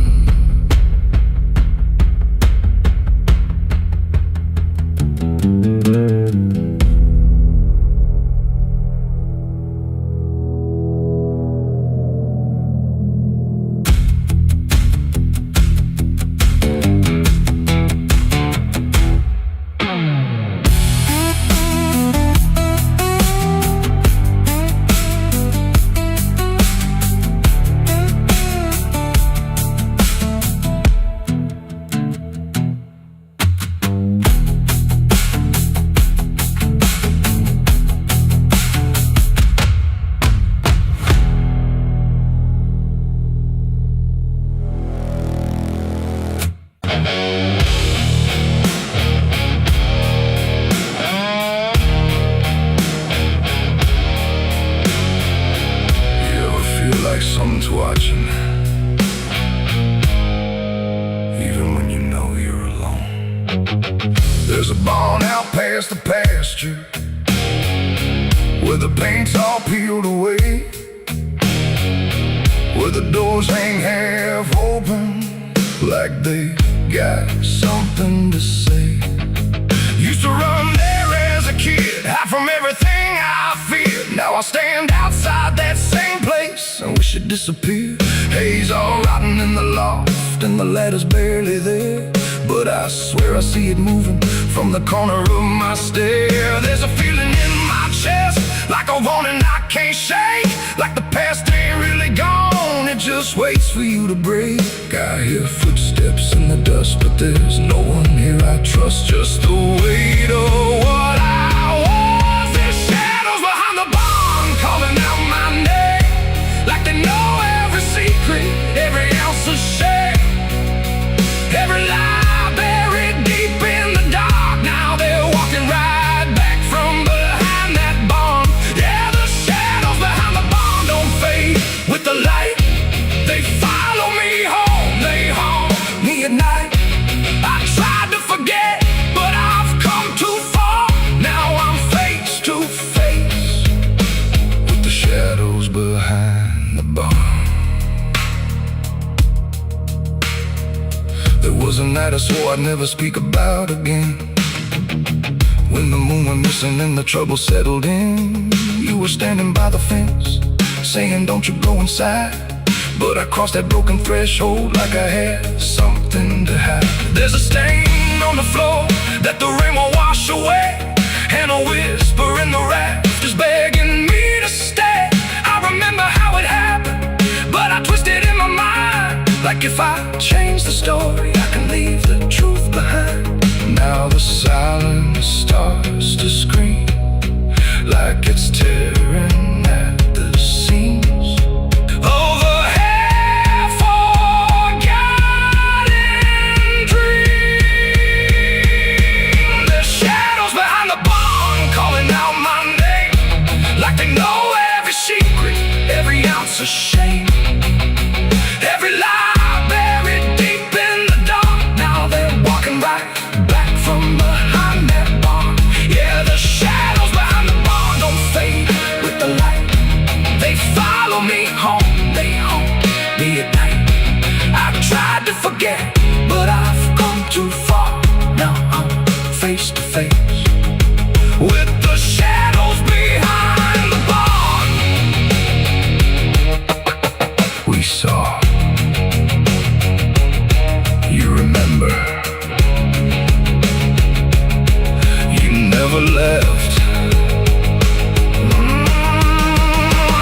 Someone's watching, even when you know you're alone. There's a barn out past the pasture, where the paint's all peeled away, where the doors hang half open, like they got something to say. Used to run there as a kid, hide from everything I feared. Now I stand outside that same place and wish it disappeared. Haze all rotten in the loft and the ladder's barely there, but I swear I see it moving from the corner of my stair. There's a feeling in my chest, like a warning I can't shake, like the past ain't really gone, it just just waits for you to break. I hear footsteps in the dust, but there's no one here I trust. Just the weight of what I was. There's shadows behind the barn calling out my name, like they know every secret, every ounce of shame, every lie buried deep in the dark. Now they're walking right back from behind that barn. Yeah, the shadows behind the barn don't fade with the light. They follow me home, they haunt me at night. I tried to forget, but I've come too far. Now I'm face to face with the shadows behind the barn. There was a night I swore I'd never speak about again. When the moon went missing and the trouble settled in, you were standing by the fence, saying don't you go inside. But I crossed that broken threshold like I had something to hide. There's a stain on the floor that the rain will wash away, and a whisper in the rafters begging me to stay. I remember how it happened, but I twisted in my mind, like if I change the story, I can leave the truth behind. Now the silence starts to scream, like it's tearing at the seams. A shame, every lie buried deep in the dark. Now they're walking right back from behind that barn. Yeah, the shadows behind the barn don't fade with the light. They follow me home, they haunt me at night. I've tried to forget, but I've come too far. Now I'm face to face with the shadows behind the barn. We saw, you remember, you never left.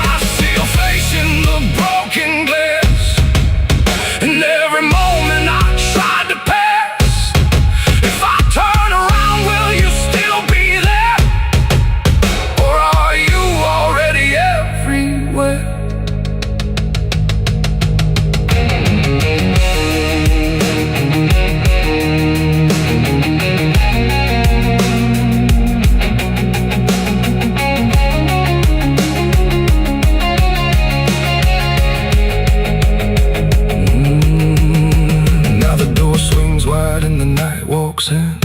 I see your face in the broken glass, and every moment I tried to pass. If I turn around, will you still be there, or are you already everywhere? In,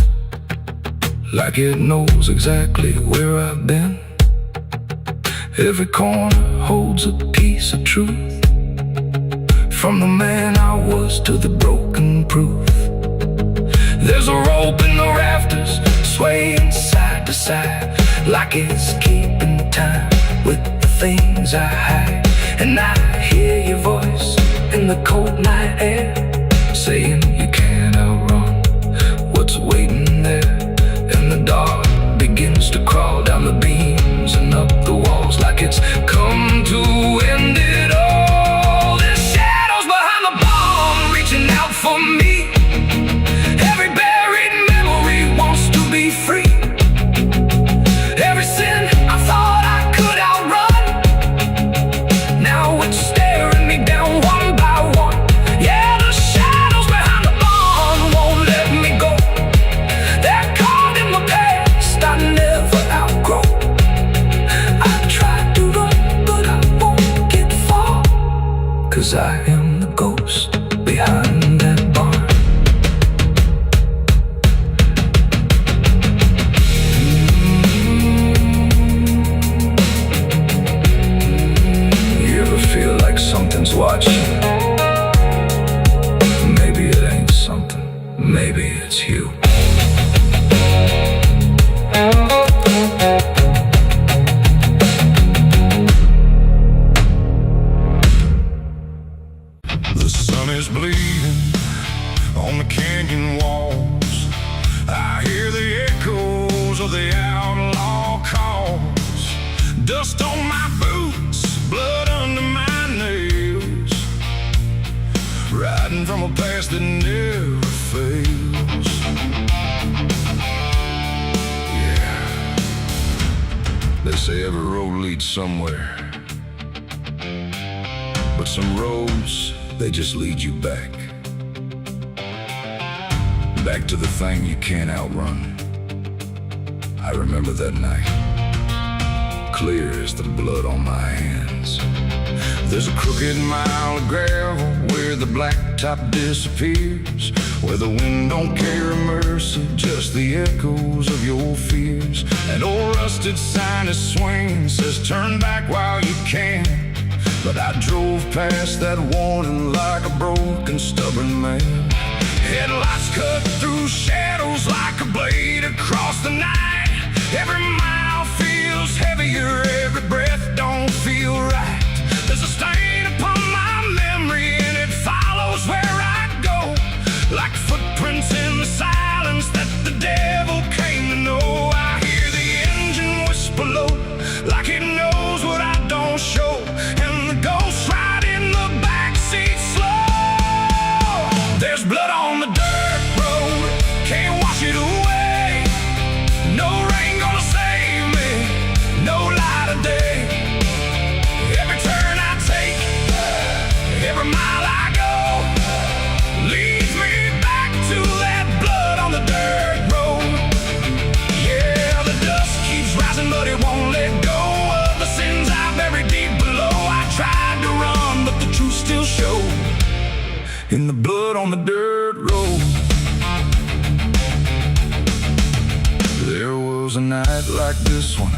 like it knows exactly where I've been. Every corner holds a piece of truth, from the man I was to the broken proof. There's a rope in the rafters, swaying side to side, like it's keeping time with the things I hide. And I hear your voice in the cold night air, saying you can't outrun what's waiting there. And the dark begins to crawl down the beams and up the walls, like it's come to end it all. There's shadows behind the barn reaching out for me. Every buried memory wants to be free. Every sin I thought I could outrun, now it's staring me down one by one. Yeah, the shadows behind the barn won't let me go. They're caught in the past I never outgrow. I tried to run, but I won't get far, 'cause I am the ghost behind that barn. You ever feel like something's watching? Maybe it ain't something, maybe it's you. They say every road leads somewhere, but some roads, they just lead you back. Back to the thing you can't outrun. I remember that night, clear as the blood on my hands. There's a crooked mile of gravel where the blacktop disappears, where the wind don't carry mercy, just the echoes of your fears. An old rusted sign is swinging, says turn back while you can. But I drove past that warning like a broken, stubborn man. Headlights cut through shadows like a blade across the night. Every mile feels heavier, every breath don't feel right. There's a stain upon my memory and it follows where I go, like footprints in the silence that the devil came to know. I hear the engine whisper low, like it knows what I don't show, and the ghost ride in the backseat slow. There's blood on the dirt road, can't wash it away. No rain gonna save me, no light of day. Every turn I take, every mile I go, leads me back to that blood on the dirt road. Yeah, the dust keeps rising, but it won't let go of the sins I buried deep below. I tried to run, but the truth still showed in the blood on the dirt road. There was a night like this one,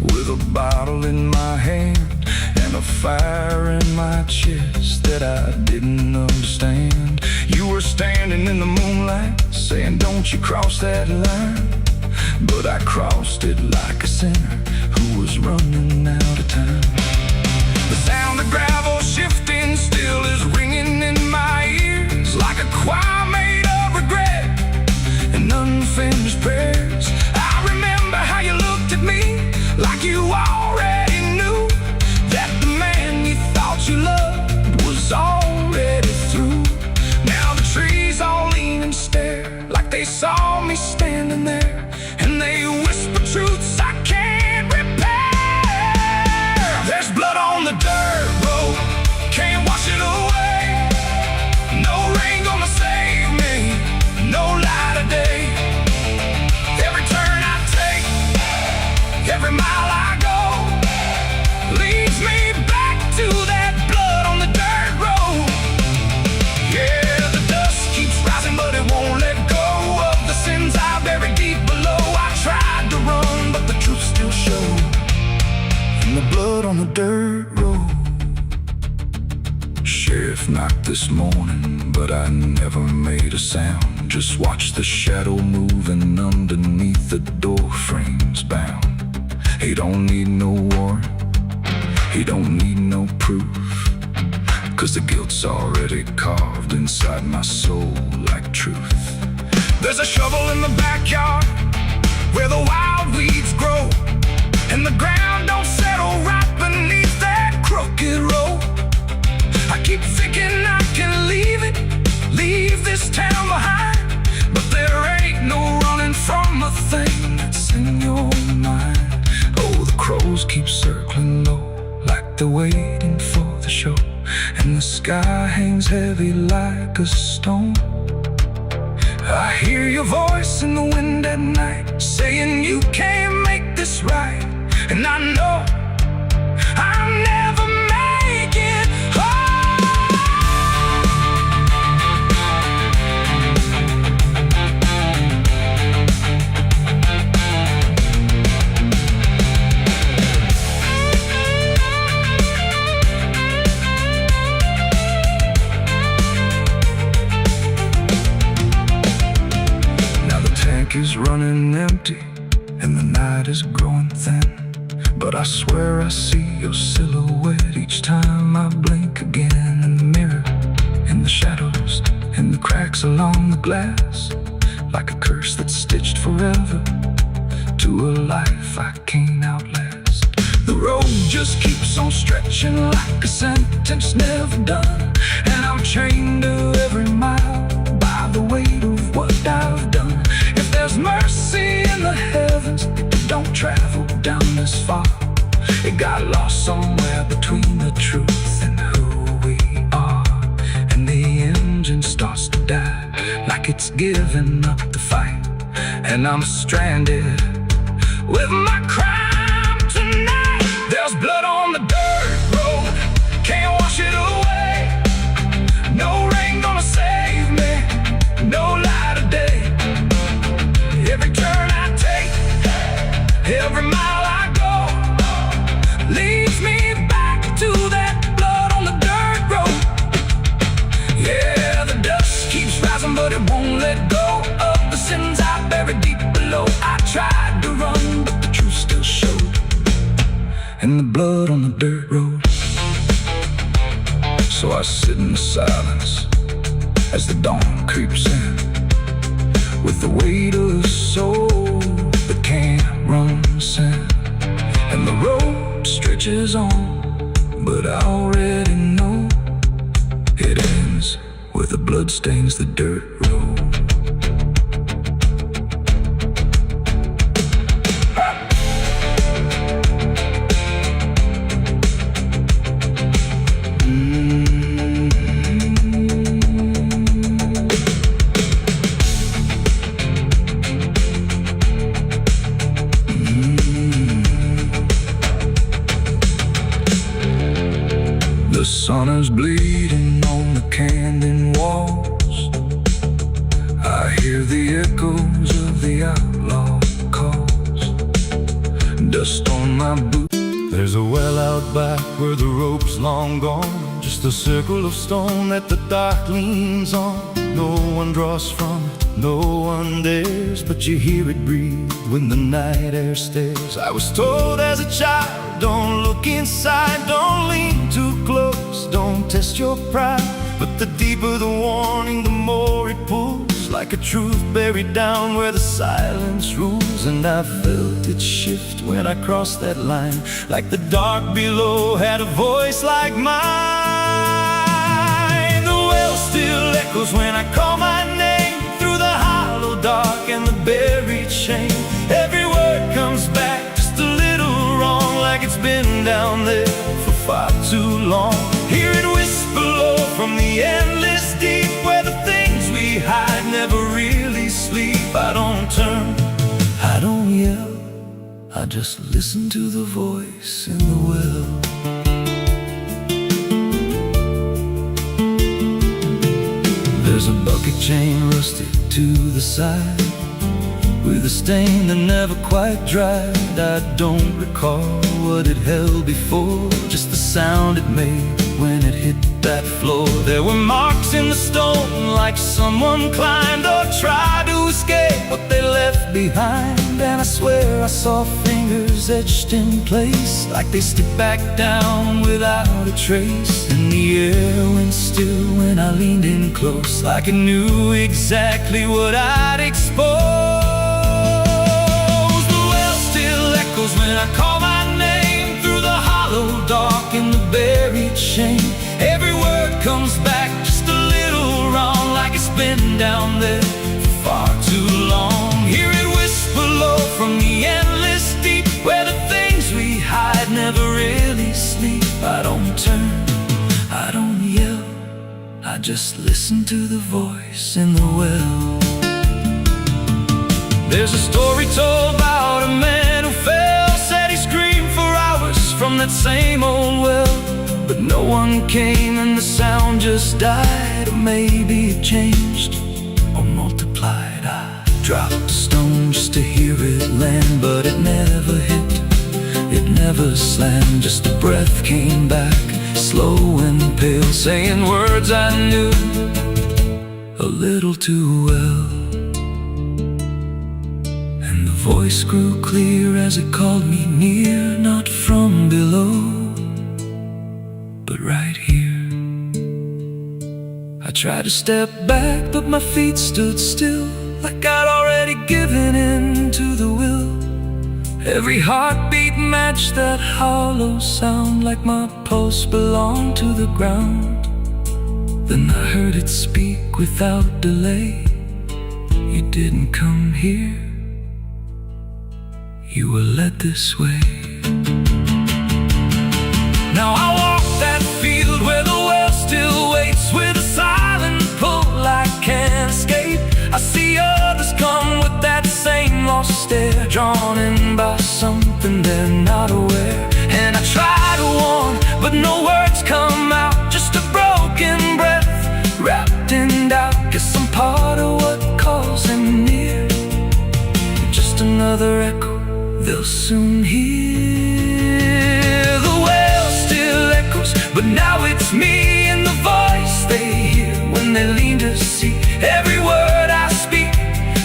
with a bottle in my hand and a fire in my chest that I didn't understand. You were standing in the moonlight, saying don't you cross that line. But I crossed it like a sinner who was running out of time. The sound of gravel shifting still is ringing in my ears, like a choir made of regret and unfinished prayers. I remember how you looked at me like you already knew that the man you thought you loved was already through. Now the trees all lean and stare like they saw me standing there, and they whisper truths I can't repair. There's blood on the dirt road, can't wash it away. No rain gonna save me, no light of day. Every turn I take, every mile I go, leads me back to that blood on the dirt road. Yeah, the dust keeps rising, but it won't let go of the sins I buried deep below. I tried to run, but the truth still showed in the blood on the dirt road. Sheriff knocked this morning, but I never made a sound. Just watched the shadow moving underneath the door frames bound. He don't need no warrant, he don't need no proof, 'cause the guilt's already carved inside my soul like truth. There's a shovel in the backyard where the wild weeds grow, and the ground don't settle right beneath that crooked road. I keep thinking I can leave this town behind, but there ain't no running from a thing that's in your mind. Oh, the crows keep circling low like they're waiting for the show, and the sky hangs heavy like a stone. I hear your voice in the wind at night, saying you can't make this right, and I know I'll never make it home. Now the tank is running empty and the night is growing thin, but I swear I see your silhouette each time I blink again. In the mirror, in the shadows, in the cracks along the glass, like a curse that's stitched forever to a life I can't outlast. The road just keeps on stretching like a sentence never done, and I'm chained to every mile by the weight of what I've done. If there's mercy in the heavens, don't travel down the this far. It got lost somewhere between the truth and who we are. And the engine starts to die, like it's giving up the fight. And I'm stranded with my crime tonight. There's blood on the dirt road, can't wash it away. No rain gonna save me, no light of day. Every turn I take, every mile I go, leads me back to that blood on the dirt road. Yeah, the dust keeps rising, but it won't let go of the sins I buried deep below. I tried to run, but the truth still showed, and the blood on the dirt road. So I sit in the silence as the dawn creeps in, with the weight of a soul that can't run sin. And the road stretches on, but I already know it ends where the blood stains the dirt road. The sun is bleeding on the canyon walls. I hear the echoes of the outlaw calls. Dust on my boots. There's a well out back where the rope's long gone, just a circle of stone that the dark leans on. No one draws from it, no one dares, but you hear it breathe when the night air stares. I was told as a child, don't look inside, don't lean too close, don't test your pride. But the deeper the warning, the more it pulls, like a truth buried down where the silence rules. And I felt it shift when I crossed that line, like the dark below had a voice like mine. The well still echoes when I call my name, through the hollow dark and the buried shame. Every word comes back just a little wrong, like it's been down there for far too long. Hear it whisper low from the endless deep, where the things we hide never really sleep. I don't turn, I don't yell, I just listen to the voice in the well. There's a bucket chain rusted to the side, with a stain that never quite dried. I don't recall what it held before, just the sound it made when it hit that floor. There were marks in the stone, like someone climbed or tried to escape what they left behind. And I swear I saw fingers etched in place, like they slipped back down without a trace. And the air went still when I leaned in close, like it knew exactly what I'd expose. When I call my name, through the hollow dark and the buried shame. Every word comes back just a little wrong, like it's been down there for far too long. Hear it whisper low from the endless deep, where the things we hide never really sleep. I don't turn, I don't yell, I just listen to the voice in the well. There's a story told about a man who fell, said he screamed for hours from that same old well. But no one came and the sound just died, or maybe it changed or multiplied. I dropped a stone just to hear it land, but it never hit, it never slammed. Just a breath came back, slow and pale, saying words I knew a little too well. The voice grew clear as it called me near, not from below, but right here. I tried to step back, but my feet stood still, like I'd already given in to the will. Every heartbeat matched that hollow sound, like my pulse belonged to the ground. Then I heard it speak without delay. You didn't come here, you were led this way. Now I walk that field where the well still waits, with a silent pull I can't escape. I see others come with that same lost stare, drawn in by something they're not aware. And I try to warn, but no words come out, just a broken breath wrapped in doubt. Guess I'm part of what calls him near, just another echo they'll soon hear. The well still echoes, but now it's me and the voice they hear when they lean to see. Every word I speak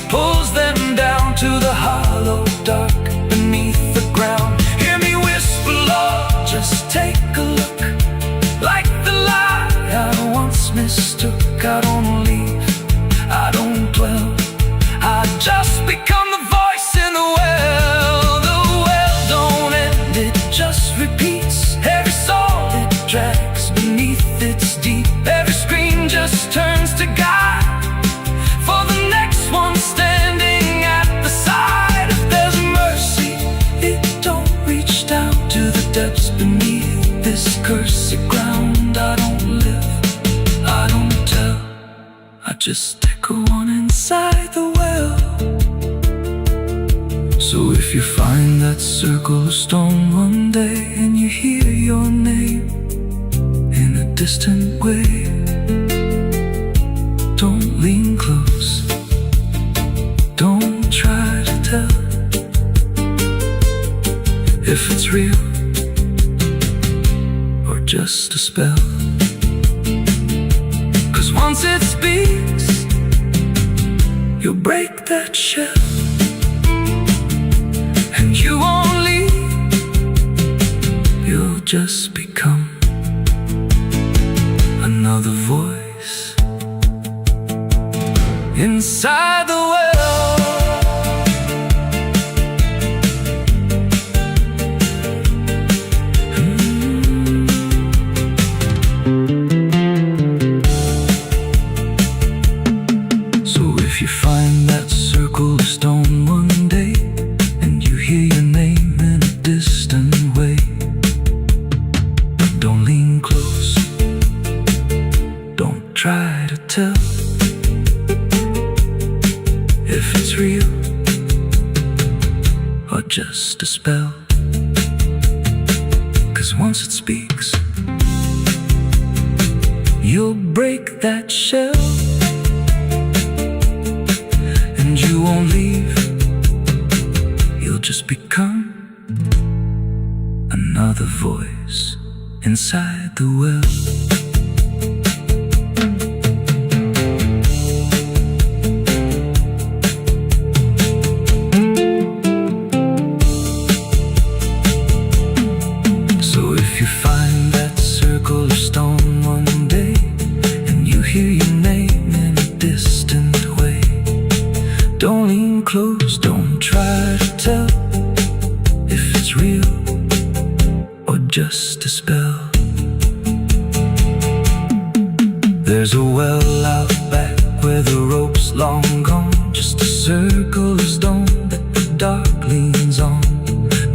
pulls them down to the hollow dark beneath the ground. Hear me whisper, Lord, just take a look. Like the lie I once mistook, I don't leave, I don't dwell, I just become the voice in the well. The well don't end, it just repeats. Every soul it drags beneath its deep. Every scream just turns to guide for the next one standing at the side. If there's mercy, it don't reach down to the depths beneath this cursed ground. I don't live, I don't tell, I just echo on inside the well. So if you find that circle of stone one day, and you hear your name in a distant way, don't lean close, don't try to tell if it's real or just a spell. 'Cause once it speaks, you'll break that shell, and you won't leave, you'll just become another voice inside the well. So if you find that circle of stone one day, and you hear your name in a distant way, don't lean close, don't try to tell if it's real or just a spell. 'Cause once it speaks, you'll break that shell, and you won't leave, you'll just become another voice inside the well. Don't lean close, don't try to tell if it's real or just a spell. There's a well out back where the rope's long gone, just a circle of stone that the dark leans on.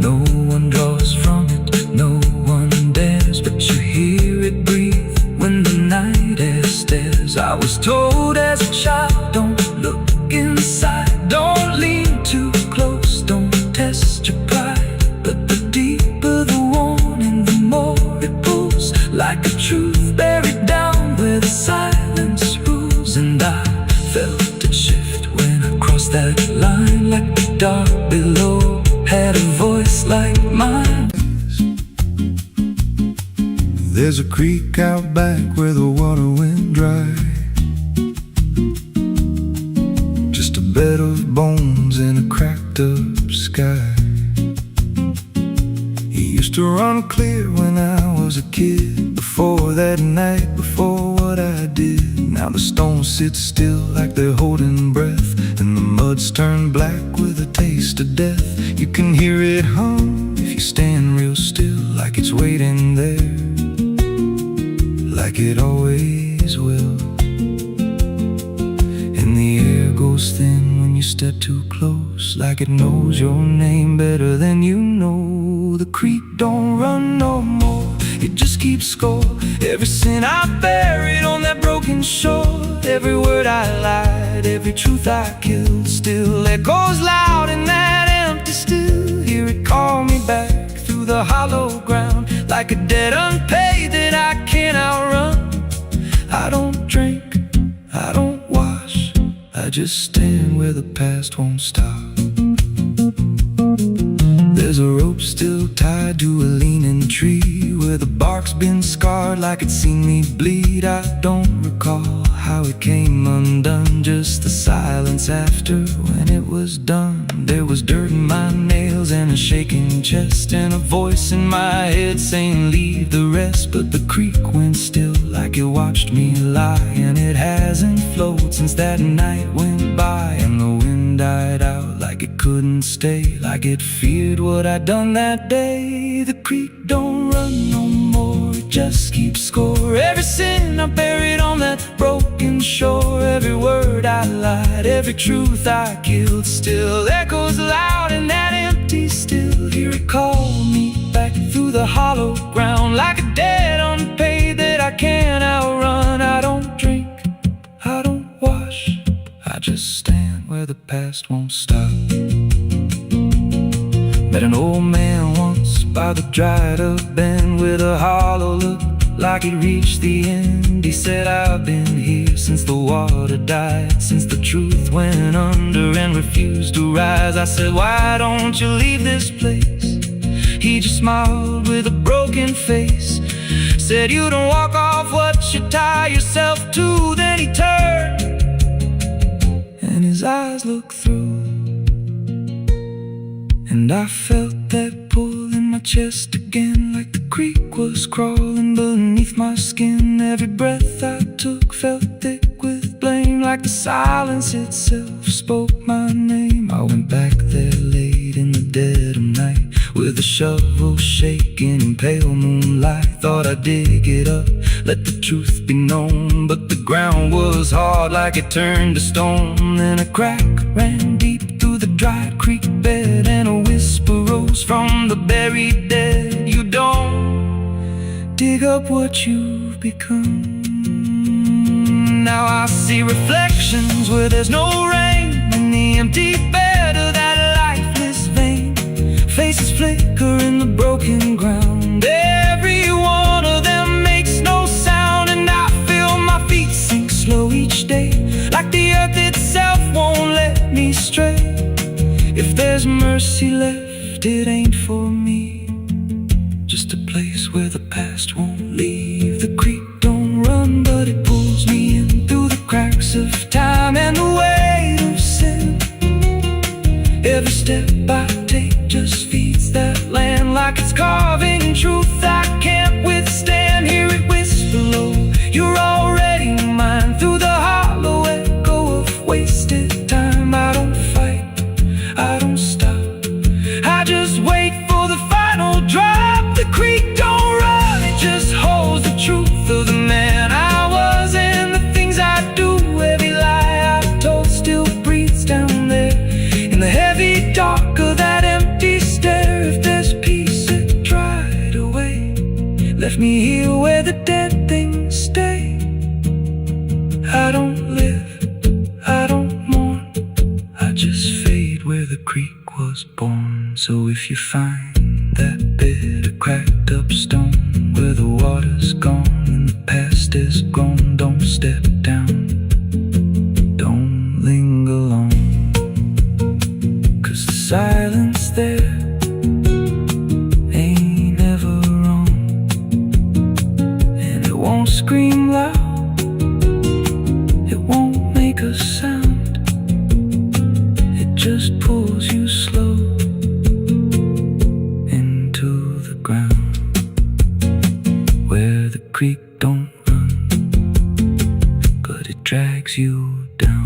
No one draws from it, no one dares, but you hear it breathe when the night air stares. I was told as a child, don't look inside, don't lean too close, don't test your pride. But the deeper the warning, the more it pulls, like a truth buried down where the silence rules. And I felt it shift when I crossed that line, like the dark below had a voice like mine. There's a creek out back where the water went dry, just a bed of bones in a cracked up sky. It used to run clear when I was a kid, before that night, before what I did. Now the stones sit still like they're holding breath, and the mud's turned black with a taste of death. You can hear it hum if you stand real still, like it's waiting there, like it always will. And the air goes thin when you step too close, like it knows your name better than you know. The creek don't run no more, it just keeps score. Every sin I buried on that broken shore, every word I lied, every truth I killed, still echoes loud in that empty still. Hear it call me back through the hollow ground, like a debt unpaid that I can't outrun. I don't drink, I don't wash, I just stand where the past won't stop. There's a rope still tied to a leaning tree, where the bark's been scarred like it's seen me bleed. I don't recall how it came undone, just the silence after when it was done. There was dirt in my nails and a shaking chest, and a voice in my head saying leave the rest. But the creek went still like it watched me lie, and it hasn't flowed since that night went by. And the wind died out like it couldn't stay, like it feared what I'd done that day. The creek don't run no more, it just keeps score. Every sin I buried on that broken shore, every word I lied, every truth I killed, still echoes loud in that empty still. Hear it call me back through the hollow ground, like a debt unpaid that I can't outrun. I don't drink, I don't wash, I just stand where the past won't stop. Met an old man once by the dried up bend, with a hollow look like he'd reached the end. He said, I've been here since the water died, since the truth went under and refused to rise. I said, why don't you leave this place? He just smiled with a broken face, said, you don't walk off what you tie yourself to. Then he turned and his eyes looked through, and I felt that pull in my chest again, like the creek was crawling beneath my skin. Every breath I took felt thick with blame, like the silence itself spoke my name. I went back there late in the dead of night, with a shovel shaking in pale moonlight. Thought I'd dig it up, let the truth be known, but the ground was hard like it turned to stone. Then a crack ran deep through the dried creek bed, and a whisper rose from the buried dead. You don't dig up what you've become. Now I see reflections where there's no rain, in the empty bed of that lifeless vein. Faces flicker in the broken ground, every one of them makes no sound. And I feel my feet sink slow each day, like the earth itself won't let me stray. If there's mercy left, it ain't for me, just a place where the past won't leave. The creek don't run, but it pulls me in through the cracks of time and the weight of sin. Every step I take just feeds that land, like it's carving truth I can't withstand. Hear it whisper low, you're already mine, through the hollow echo of wasted time. I don't fight, I don't stop, I just wait for the final drop. The creek don't run, it just holds the truth of the man I was and the things I do. Every lie I told still breathes down there in the heavy dark of that empty stare. If there's peace, it dried away, left me here where the dead things stay. I don't live, I don't mourn, I just fade where the creek was born. So if you find that bit of cracked up stone, where the water's gone and the past is gone, don't step down, don't linger long, 'cause the silence there ain't ever wrong, and it won't scream loud, it won't make a sound, it just pulls you slow into the ground. Where the creek don't run, but it drags you down.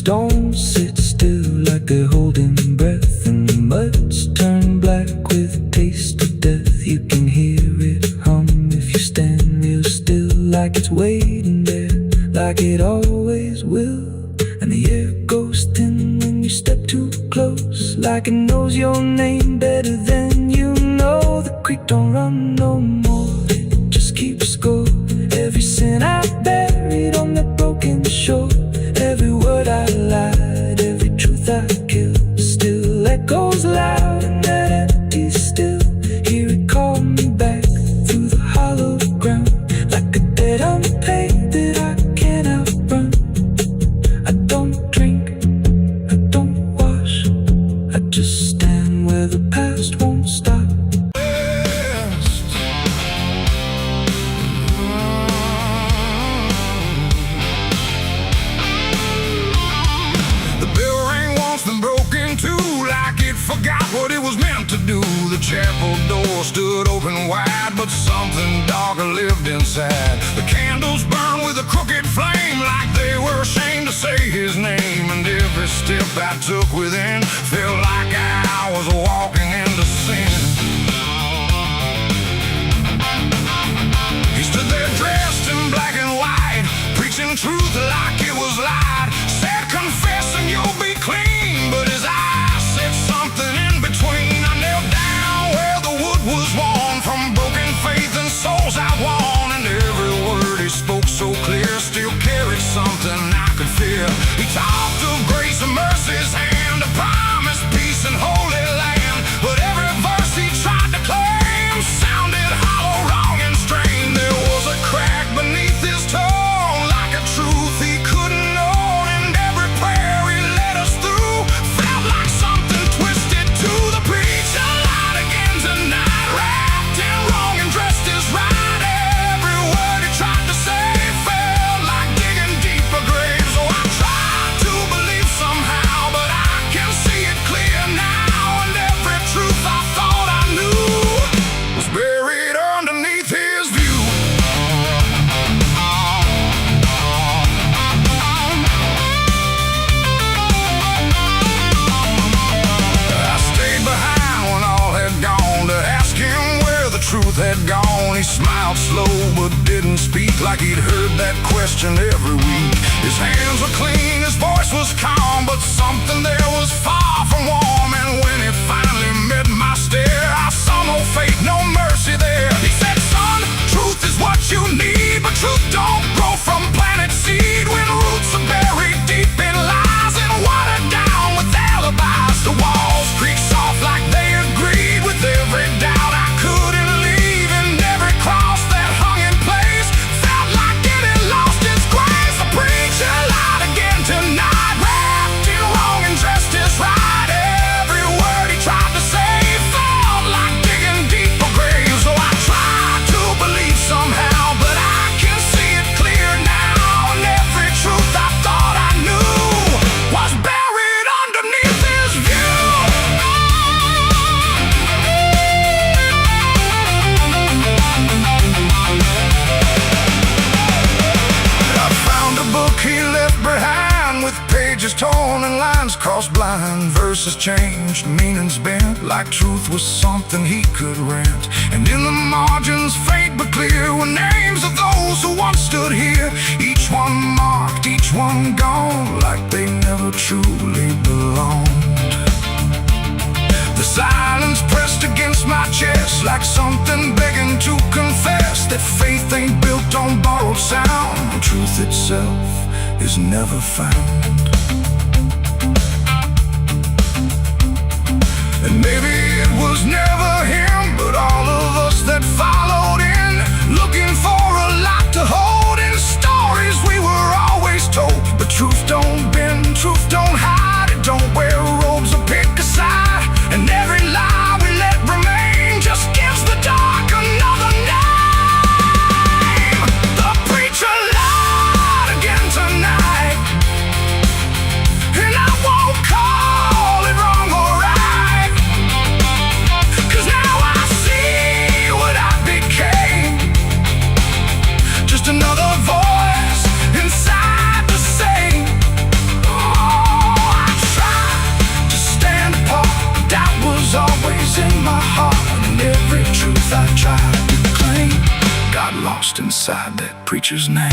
stones sit still like they're holding breath, and the muds turn black with taste of death. You can hear it hum if you stand real still, like it's waiting there, like it always will. And the air goes thin when you step too close, like it knows your name better than you know. The creek don't run no more, it just keeps score. Every sin I buried on that broken shore, every word I lied, every truth I killed, still echoes loud in that empty still. Hear it call me back through the hollow ground, like a debt unpaid that I can't outrun. I don't drink, I don't wash, I just stand where the past won't stop. Forgot what it was meant to do. The chapel door stood open wide, but something darker lived inside. The candles burned with a crooked flame, like they were ashamed to say his name. And every step I took within felt like I was walking into sin. He stood there dressed in black and white, preaching truth like it was light. Said, confess and you'll be clean, but his eyes said something in between. I knelt down where the wood was worn from broken faith and souls I won. And every word he spoke so clear still carried something I could feel. He talked of grace and mercy's hand, a promise, peace and holy land. But every verse he tried to claim sounded hollow, wrong and strained. There was a crack beneath his tone, like a truth he couldn't own. And every prayer he led us through felt like something twisted to the preacher. Light again tonight, wrapped in wrong and dressed as right. Every word he tried to say felt like digging deeper graves. So I tried to believe somehow, but I can see it clear now. And every truth I thought I knew was buried underneath his view. I stayed behind when all had gone to ask him where the truth had gone. He smiled slow but didn't speak, like he'd heard that question every week. His hands were clean, his voice was calm, but something there was far from warm. And when it finally met my stare, I saw no faith, no mercy there. He said, son, truth is what you need, but truth don't grow from planted seed. When roots are buried deep in lies and watered down with alibis, the walls creak soft like they agreed with every doubt I couldn't leave. And every cross that hung in place felt like it had lost its grace. The preacher lied again tonight, wrapped in wrong and dressed as right. Every word he tried to say felt like digging deeper graves. So I tried to believe somehow, but I can see it clear now. And every truth I thought I knew was buried underneath his view. I found a book he left behind, with pages torn and lines crossed blind. Verses changed, meanings bent, like truth was something he could rent. And in the margins, faint but clear, were names of those who once stood here. Each one marked, each one gone, like they never truly belonged. The silence pressed against my chest, like something begging to confess that faith ain't built on borrowed sound, and truth itself is never found. And maybe it was never him, but all of us that followed in, looking for a lot to hold in stories we were always told. But truth don't bend, truth don't hide, it don't wear robes or pick a side. And every lie we let remain just gives the dark another name. The preacher lied again tonight, lost inside that preacher's name.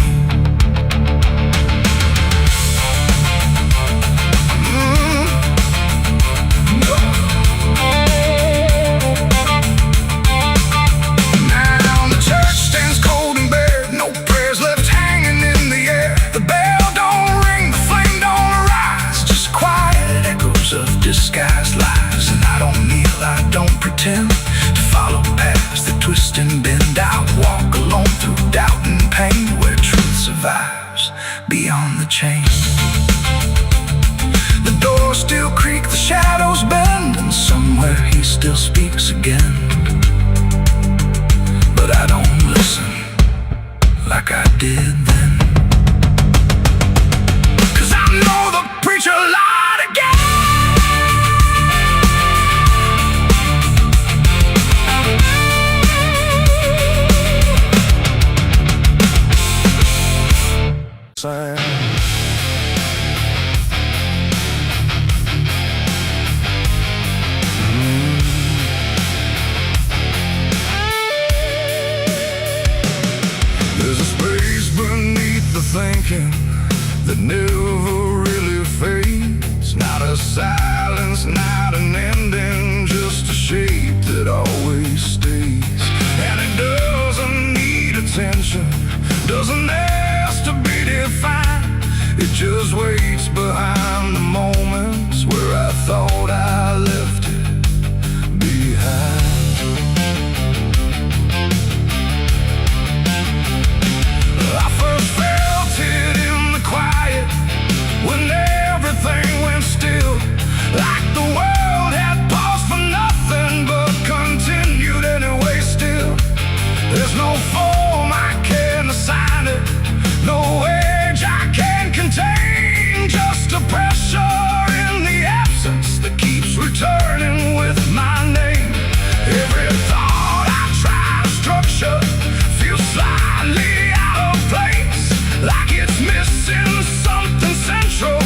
Disguised lies, and I don't kneel, I don't pretend to follow paths that twist and bend. I walk alone through doubt and pain, where truth survives beyond the chain. The doors still creak, the shadows bend, and somewhere he still speaks again. But I don't listen like I did then, 'cause I know the preacher lied again. There's a space beneath the thinking that never really fades. Not a silence, not an ending, just a shape that always stays. And it doesn't need attention, doesn't ask to be defined. It just waits behind the moments where I thought I left it behind. I first felt it in the quiet, when everything went still, like the world had paused for nothing but continued anyway still. There's no form I can assign it, no age I can contain, just a pressure in the absence that keeps returning with my name. Every thought I try to structure feels slightly out of place, like it's missing something central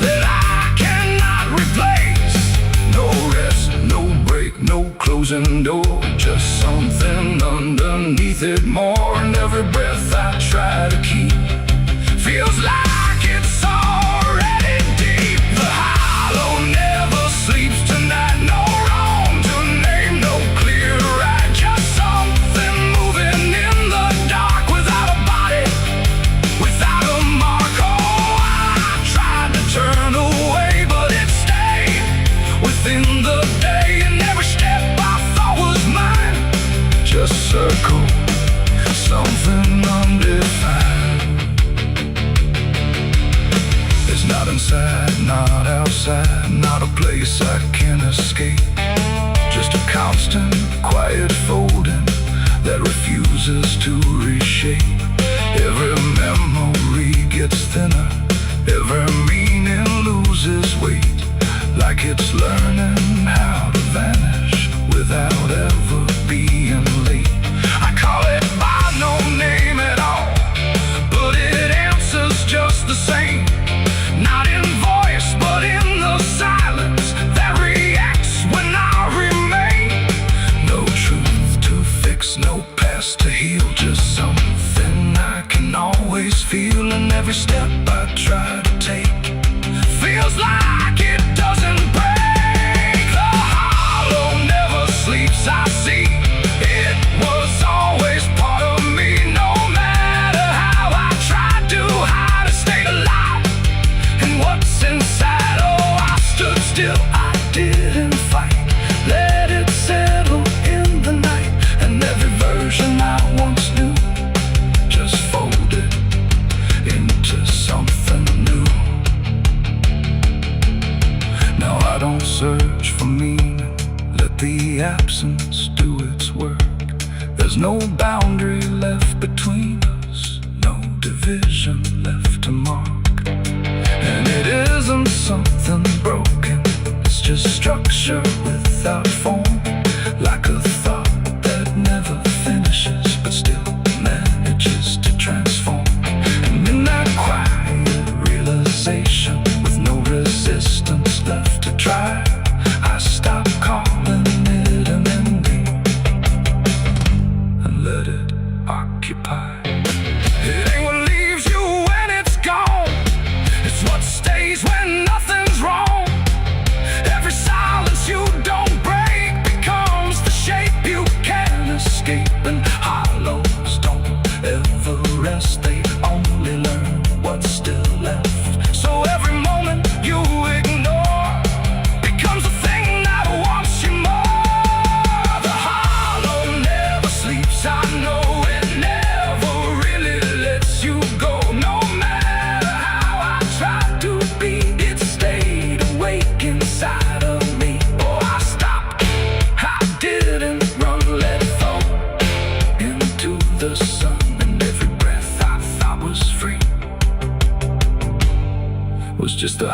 that I cannot replace. No rest, no break, no closing door, just something underneath it more. And every breath I try to keep feels like it's already deep. The hollow never sleeps tonight, no wrong to name, no clear right, just something moving in the dark without a body, without a mark. Oh, I tried to turn away, but it stayed within the day, and every step I thought was mine just circled something undefined. It's not inside, not outside, not a place I can escape, just a constant, quiet folding that refuses to reshape. Every memory gets thinner, every meaning loses weight, like it's learning how to vanish without ever being late. I call it by no name at all, but it answers just the same. Not in voice, but in the silence that reacts when I remain. No truth to fix, no past to heal, just something I can always feel. And every step I try to take feels like it doesn't break. The hollow never sleeps, I see. It was always part of me, no matter how I tried to hide, it stayed alive. And what's inside, oh, I stood still, I didn't fight, let it settle in the night. And every version I once knew just folded into something new. Now I don't search for meaning, let the absence do its work. There's no boundary left between us, no division left to mark. And it isn't something broken, it's just structure without form, like a thought that never finishes but still manages to transform. And in that quiet realization, with no resistance left to try, I stop calling it an ending and let it occupy.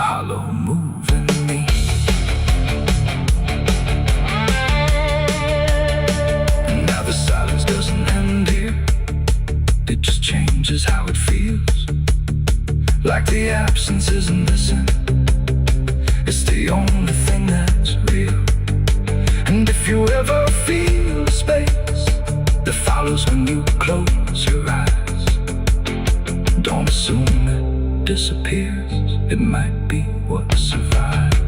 hollow moving me. And now the silence doesn't end here. It just changes how it feels. Like the absence isn't missing. It's the only thing that's real. And if you ever feel the space that follows when you close your eyes, don't assume it disappears. It might be what survives.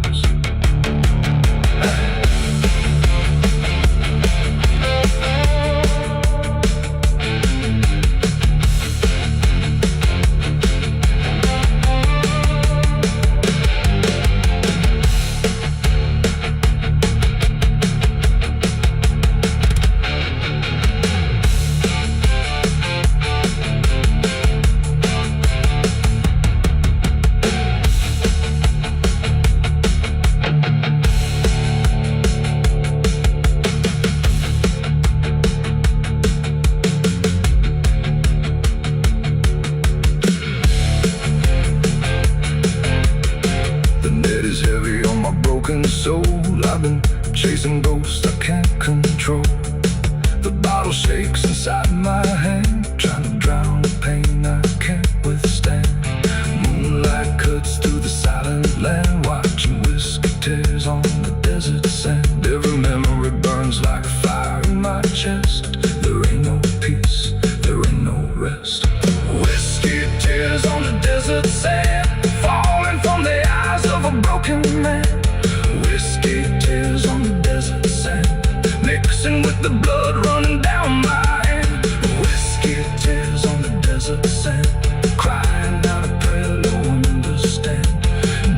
Soul, I've been chasing ghosts I can't control. The bottle shakes inside my hand, trying to drown the pain I can't withstand. Moonlight cuts through the silent land, watching whiskey tears on the desert sand. Every memory burns like fire in my chest. There ain't no peace, there ain't no rest. Whiskey tears on the desert sand, falling from the eyes of a broken man. Whiskey tears on the desert sand, mixing with the blood running down my hand. Whiskey tears on the desert sand, crying out a prayer no one understands.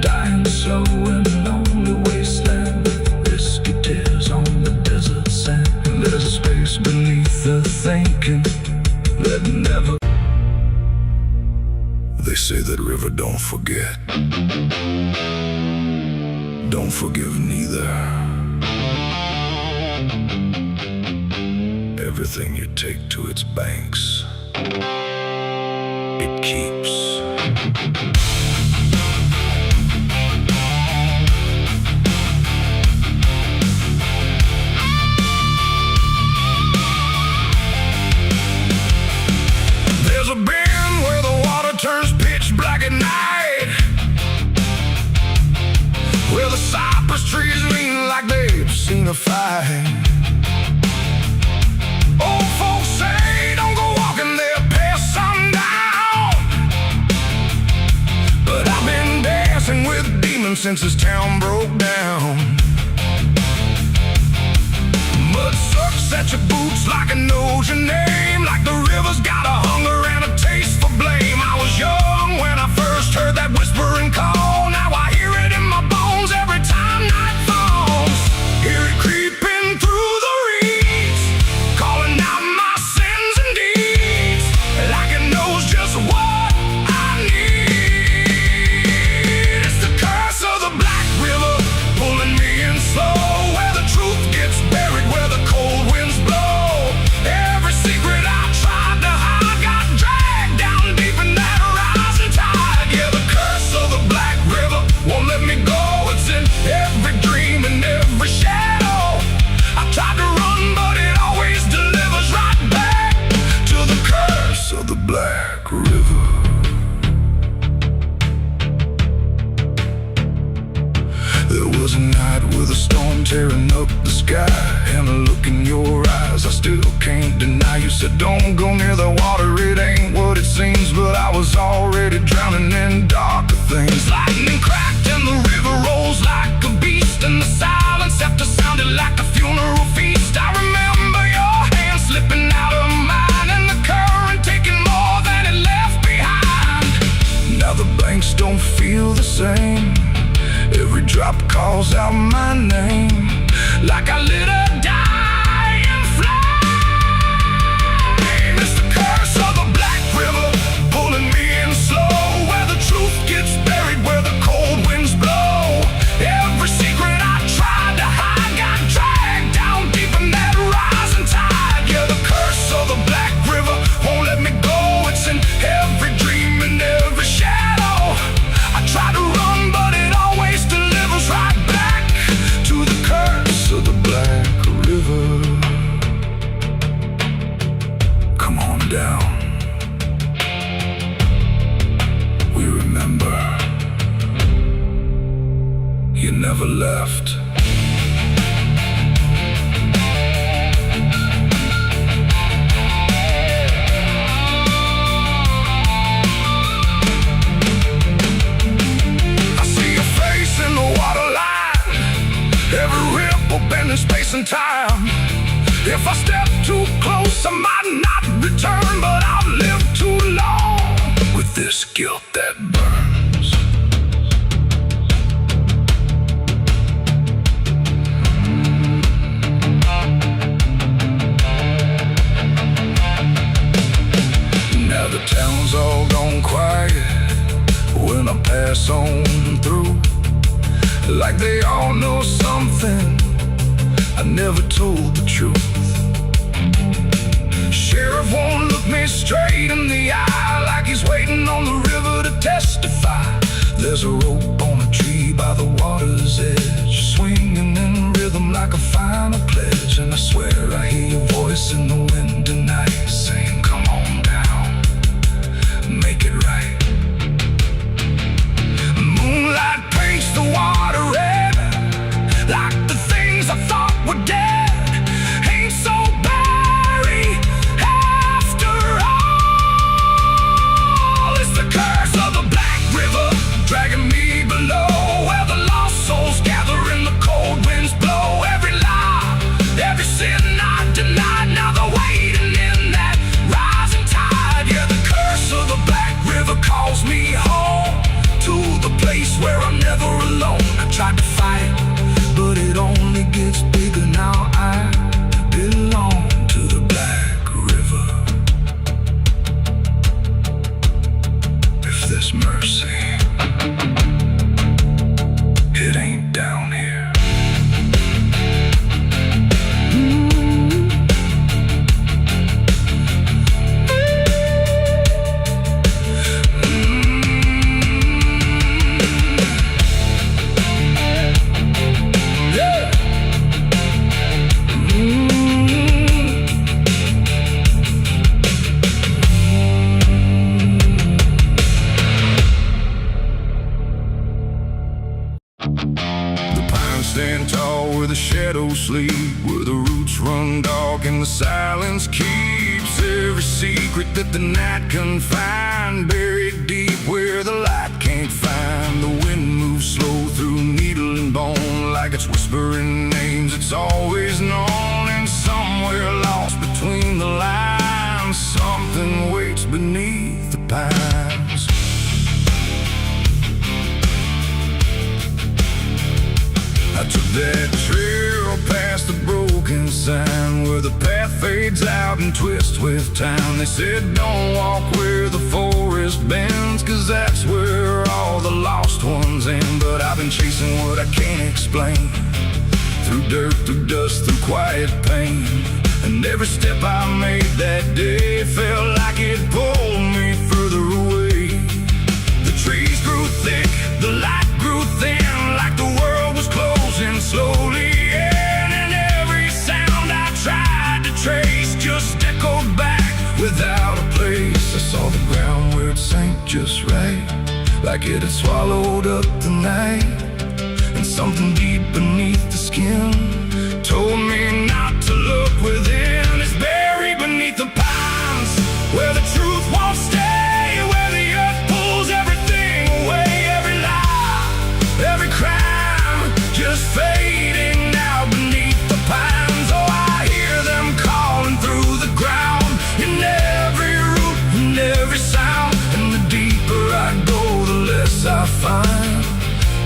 Dying slow in a lonely wasteland. Whiskey tears on the desert sand. There's a space beneath the thinking that never. They say that river don't forget, don't forgive neither. Everything you take to its banks, it keeps. There's a bend where the water turns pitch black at night, where the cypress trees lean like they've seen a fight. Old folks say don't go walking there past sundown, but I've been dancing with demons since this town broke down. Mud sucks at your boots like it knows your name, like the river's got a hunger and a taste for blame. I was young when I first heard that whispering call. Now I hear it in my bones every time night falls. Hear it creeping through the reeds, calling out my sins and deeds, like it knows just what I need. It's the curse of the Black River, pulling me in slow, where the truth gets buried, where the cold winds blow. Every secret I tried to hide got dragged down deep in that rising tide. Yeah, the curse of the Black River won't let me go. It's in every dream and every shadow. I tried to run, but it always delivers right back to the curse of the Black River. There was a night with a storm tearing up the sky, and a look in your eyes I still can't deny. You said don't go near the water, it ain't what it seems, but I was already drowning in darker things. Lightning cracked and the river rolls like a beast, and the silence after sounded like a funeral feast. I remember your hand slipping out of mine, and the current taking more than it left behind. Now the banks don't feel the same, every drop calls out my name, like I lit a dying flame. It's the curse of the Black River, pulling me in slow, where the truth gets buried, where the cold winds blow. Every secret I tried to hide got dragged down deep in that rising tide. Yeah, the curse of the Black River won't let me go. It's in every dream and every shadow. I tried to run, but you never left. Bending space and time. If I step too close, I might not return, but I've lived too long with this guilt that burns. Now the town's all gone quiet when I pass on through, like they all know something I never told the truth. Sheriff won't look me straight in the eye, like he's waiting on the river to testify. There's a rope on a tree by the water's edge, swinging in rhythm like a final pledge. And I swear I hear your voice in the wind tonight, saying, come on down, make it right. Moonlight paints the water red, like the things I thought were dead ain't so buried after all. It's the curse of the Black River dragging me below, where the lost souls gather and the cold winds blow. Every lie, every sin I denied, now they're waiting in that rising tide. Yeah, the curse of the Black River calls me home, to the place where I'm never alone. I tried to fight, but it only gets bigger now. I belong to the Black River. If there's mercy, it ain't down here. Stand tall where the shadows sleep, where the roots run dark and the silence keeps every secret that the night can find, buried deep where the light can't find. The wind moves slow through needle and bone, like it's whispering names it's always known. And somewhere lost between the lines, something waits beneath the pines. I took that trail past the broken sign, where the path fades out and twists with time. They said don't walk where the forest bends, 'cause that's where all the lost ones end. But I've been chasing what I can't explain, through dirt, through dust, through quiet pain. And every step I made that day felt like it pulled me further away. The trees grew thick, the light grew thin, like the world was closing slowly in. And every sound I tried to trace just echoed back without a place. I saw the ground where it sank just right, like it had swallowed up the night. And something deep beneath the skin told me not to look within. It's buried beneath the pines, where the truth won't stay, where the earth pulls everything away. Every lie, every crime, just fading now beneath the pines. Oh, I hear them calling through the ground, in every root and every sound. And the deeper I go, the less I find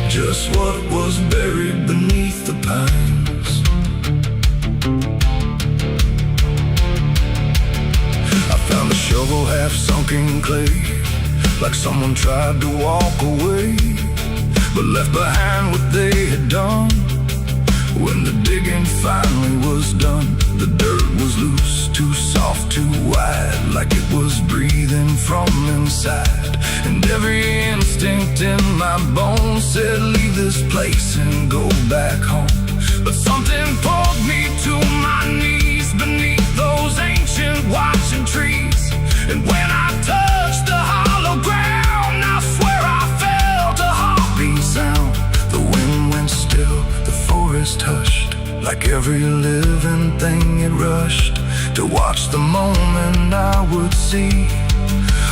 just what was buried beneath the pines. I found a shovel half sunk in clay, like someone tried to walk away, but left behind what they had done. When the digging finally was done, the dirt was loose, too soft, too wide, like it was breathing from inside. And every instinct in my bones said leave this place and go back home. But something pulled me to my knees beneath those ancient watching trees. And when I touched the hollow ground, I swear I felt a heartbeat sound, The wind went still, the forest hushed, like every living thing it rushed to watch the moment I would see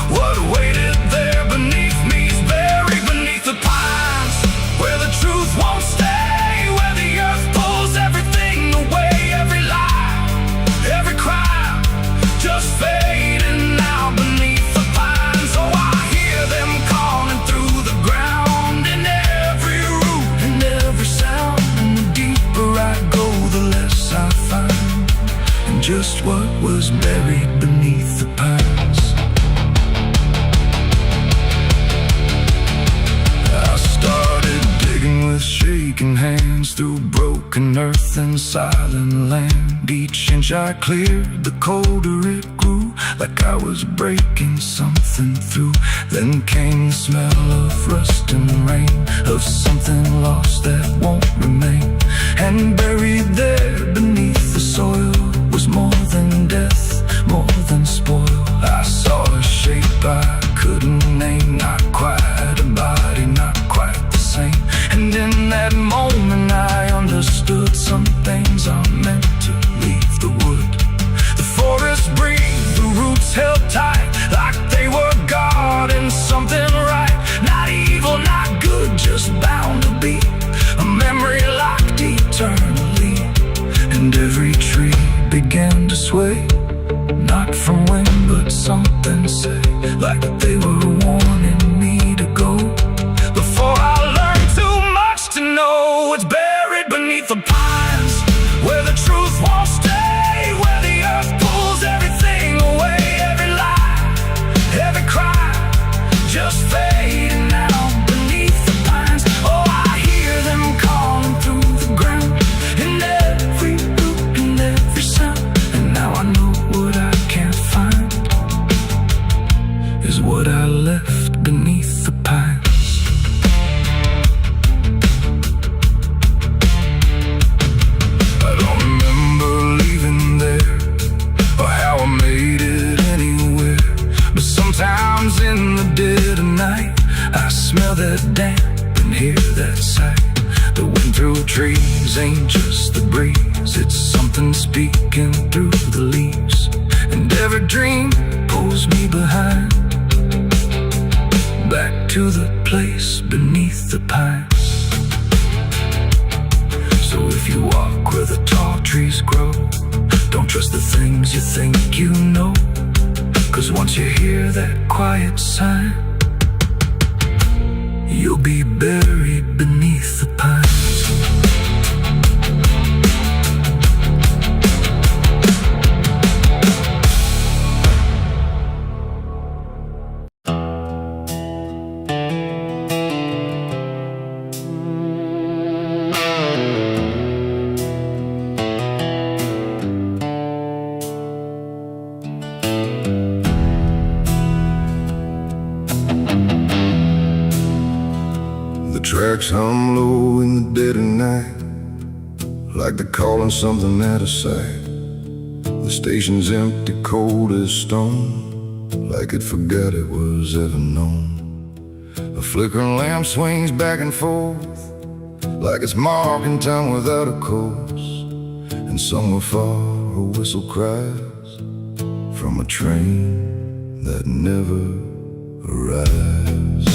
what waited there beneath me. Buried beneath the pines, where the truth won't stay, where the earth pulls everything away. Every lie, every crime, just fading now beneath the pines. Oh, I hear them calling through the ground, in every root and every sound. And the deeper I go, the less I find, and just what was buried beneath the pines. With shaking hands through broken earth and silent land, each inch I cleared, the colder it grew, like I was breaking something through. Then came the smell of rust and rain, of something lost that won't remain. And buried there beneath the soil was more than death, more than spoil. I saw a shape I couldn't name, not quite a body, not quite the same. And in that moment I understood some things are meant to leave the wood. The forest breathed, the roots held tight, like they were guarding something right. Not evil, not good, just bound to be a memory locked eternally. And every tree began to sway, not from wind but something say, like they were warning me to go before I learned too much to know. It's buried beneath the pines, where the truth won't stay, where the earth pulls everything away. Every lie, every crime, just fading now beneath the pines. Oh, I hear them calling through the ground, in every root and every sound. And now I know what I can't find is what I left beneath the pines. Sometimes in the dead of night, I smell that damp and hear that sight. The wind through trees ain't just the breeze, it's something speaking through the leaves. And every dream pulls me behind, back to the place beneath the pines. So if you walk where the tall trees grow, don't trust the things you think you know. 'Cause once you hear that quiet sign, you'll be buried beneath the pines. Tracks hum low in the dead of night, like they're calling something out of sight. The station's empty, cold as stone, like it forgot it was ever known. A flickering lamp swings back and forth, like it's marking time without a course. And somewhere far a whistle cries from a train that never arrives.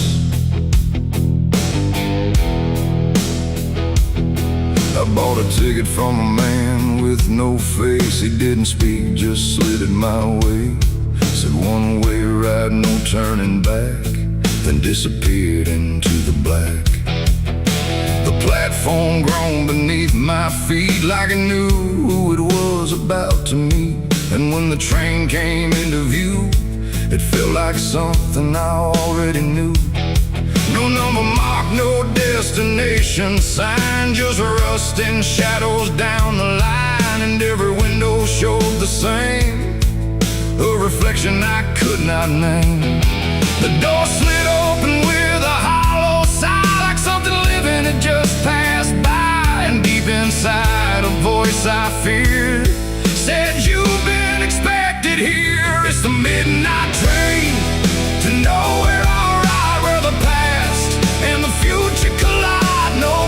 I bought a ticket from a man with no face. He didn't speak, just slid it my way. Said one way ride, no turning back, then disappeared into the black. The platform groaned beneath my feet, like it knew who it was about to meet. And when the train came into view, it felt like something I already knew. No number mark, no destination sign, just rust and shadows down the line. And every window showed the same, a reflection I could not name. The door slid open with a hollow sigh, like something living had just passed by. And deep inside, a voice I feared said, "You've been expected here." It's the midnight train to nowhere, alright, where the past and the future collide. No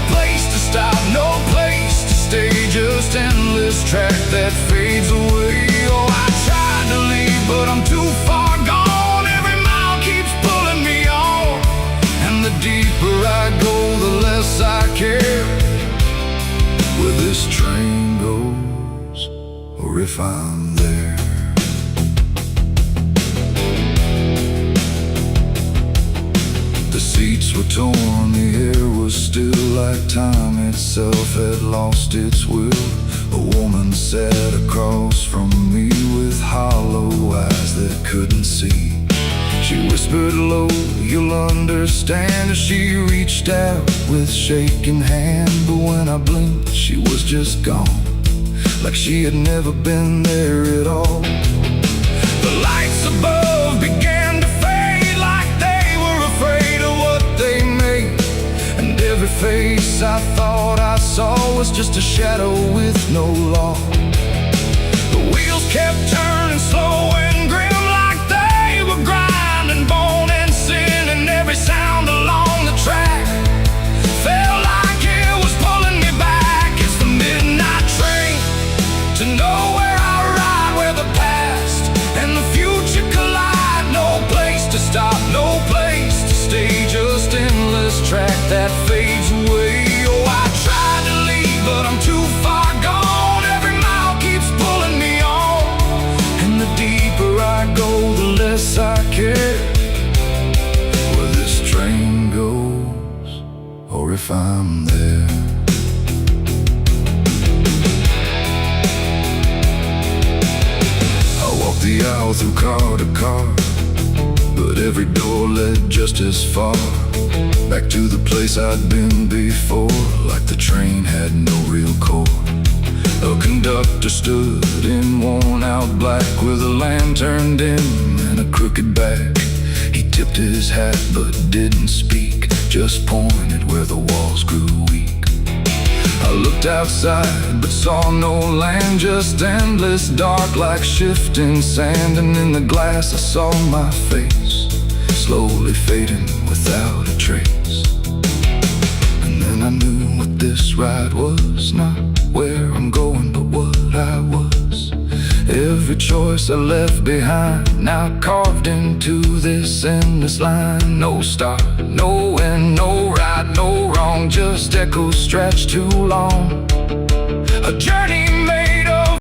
if I'm there. The seats were torn, the air was still like time itself had lost its will. A woman sat across from me with hollow eyes that couldn't see. She whispered low, "You'll understand," as she reached out with shaking hand. But when I blinked, she was just gone, like she had never been there at all. The lights above began to fade, like they were afraid of what they made. And every face I thought I saw was just a shadow with no law. The wheels kept turning slow and grim, like they were grinding bone and sin. And every sound along the track felt like it was pulling me back. It's the midnight train to nowhere. I ride where the past and the future collide. No place to stop, no place to stay, just endless track that fades away. Oh, I tried to leave, but I'm too far gone. Every mile keeps pulling me on, and the deeper I go, the less I care where this train goes, or if I'm there. I walked the aisle through car to car, but every door led just as far back to the place I'd been before, like the train had no real core. A conductor stood in worn-out black with a lantern dim and a crooked back. He tipped his hat but didn't speak, just pointed where the walls grew weak. I looked outside but saw no land, just endless dark like shifting sand. And in the glass I saw my face, slowly fading without a trace. And then I knew what this ride was, not where I'm going but what I was. Every choice I left behind, now carved into this endless line. No start, no end, no right, no wrong, just echoes stretched too long. A journey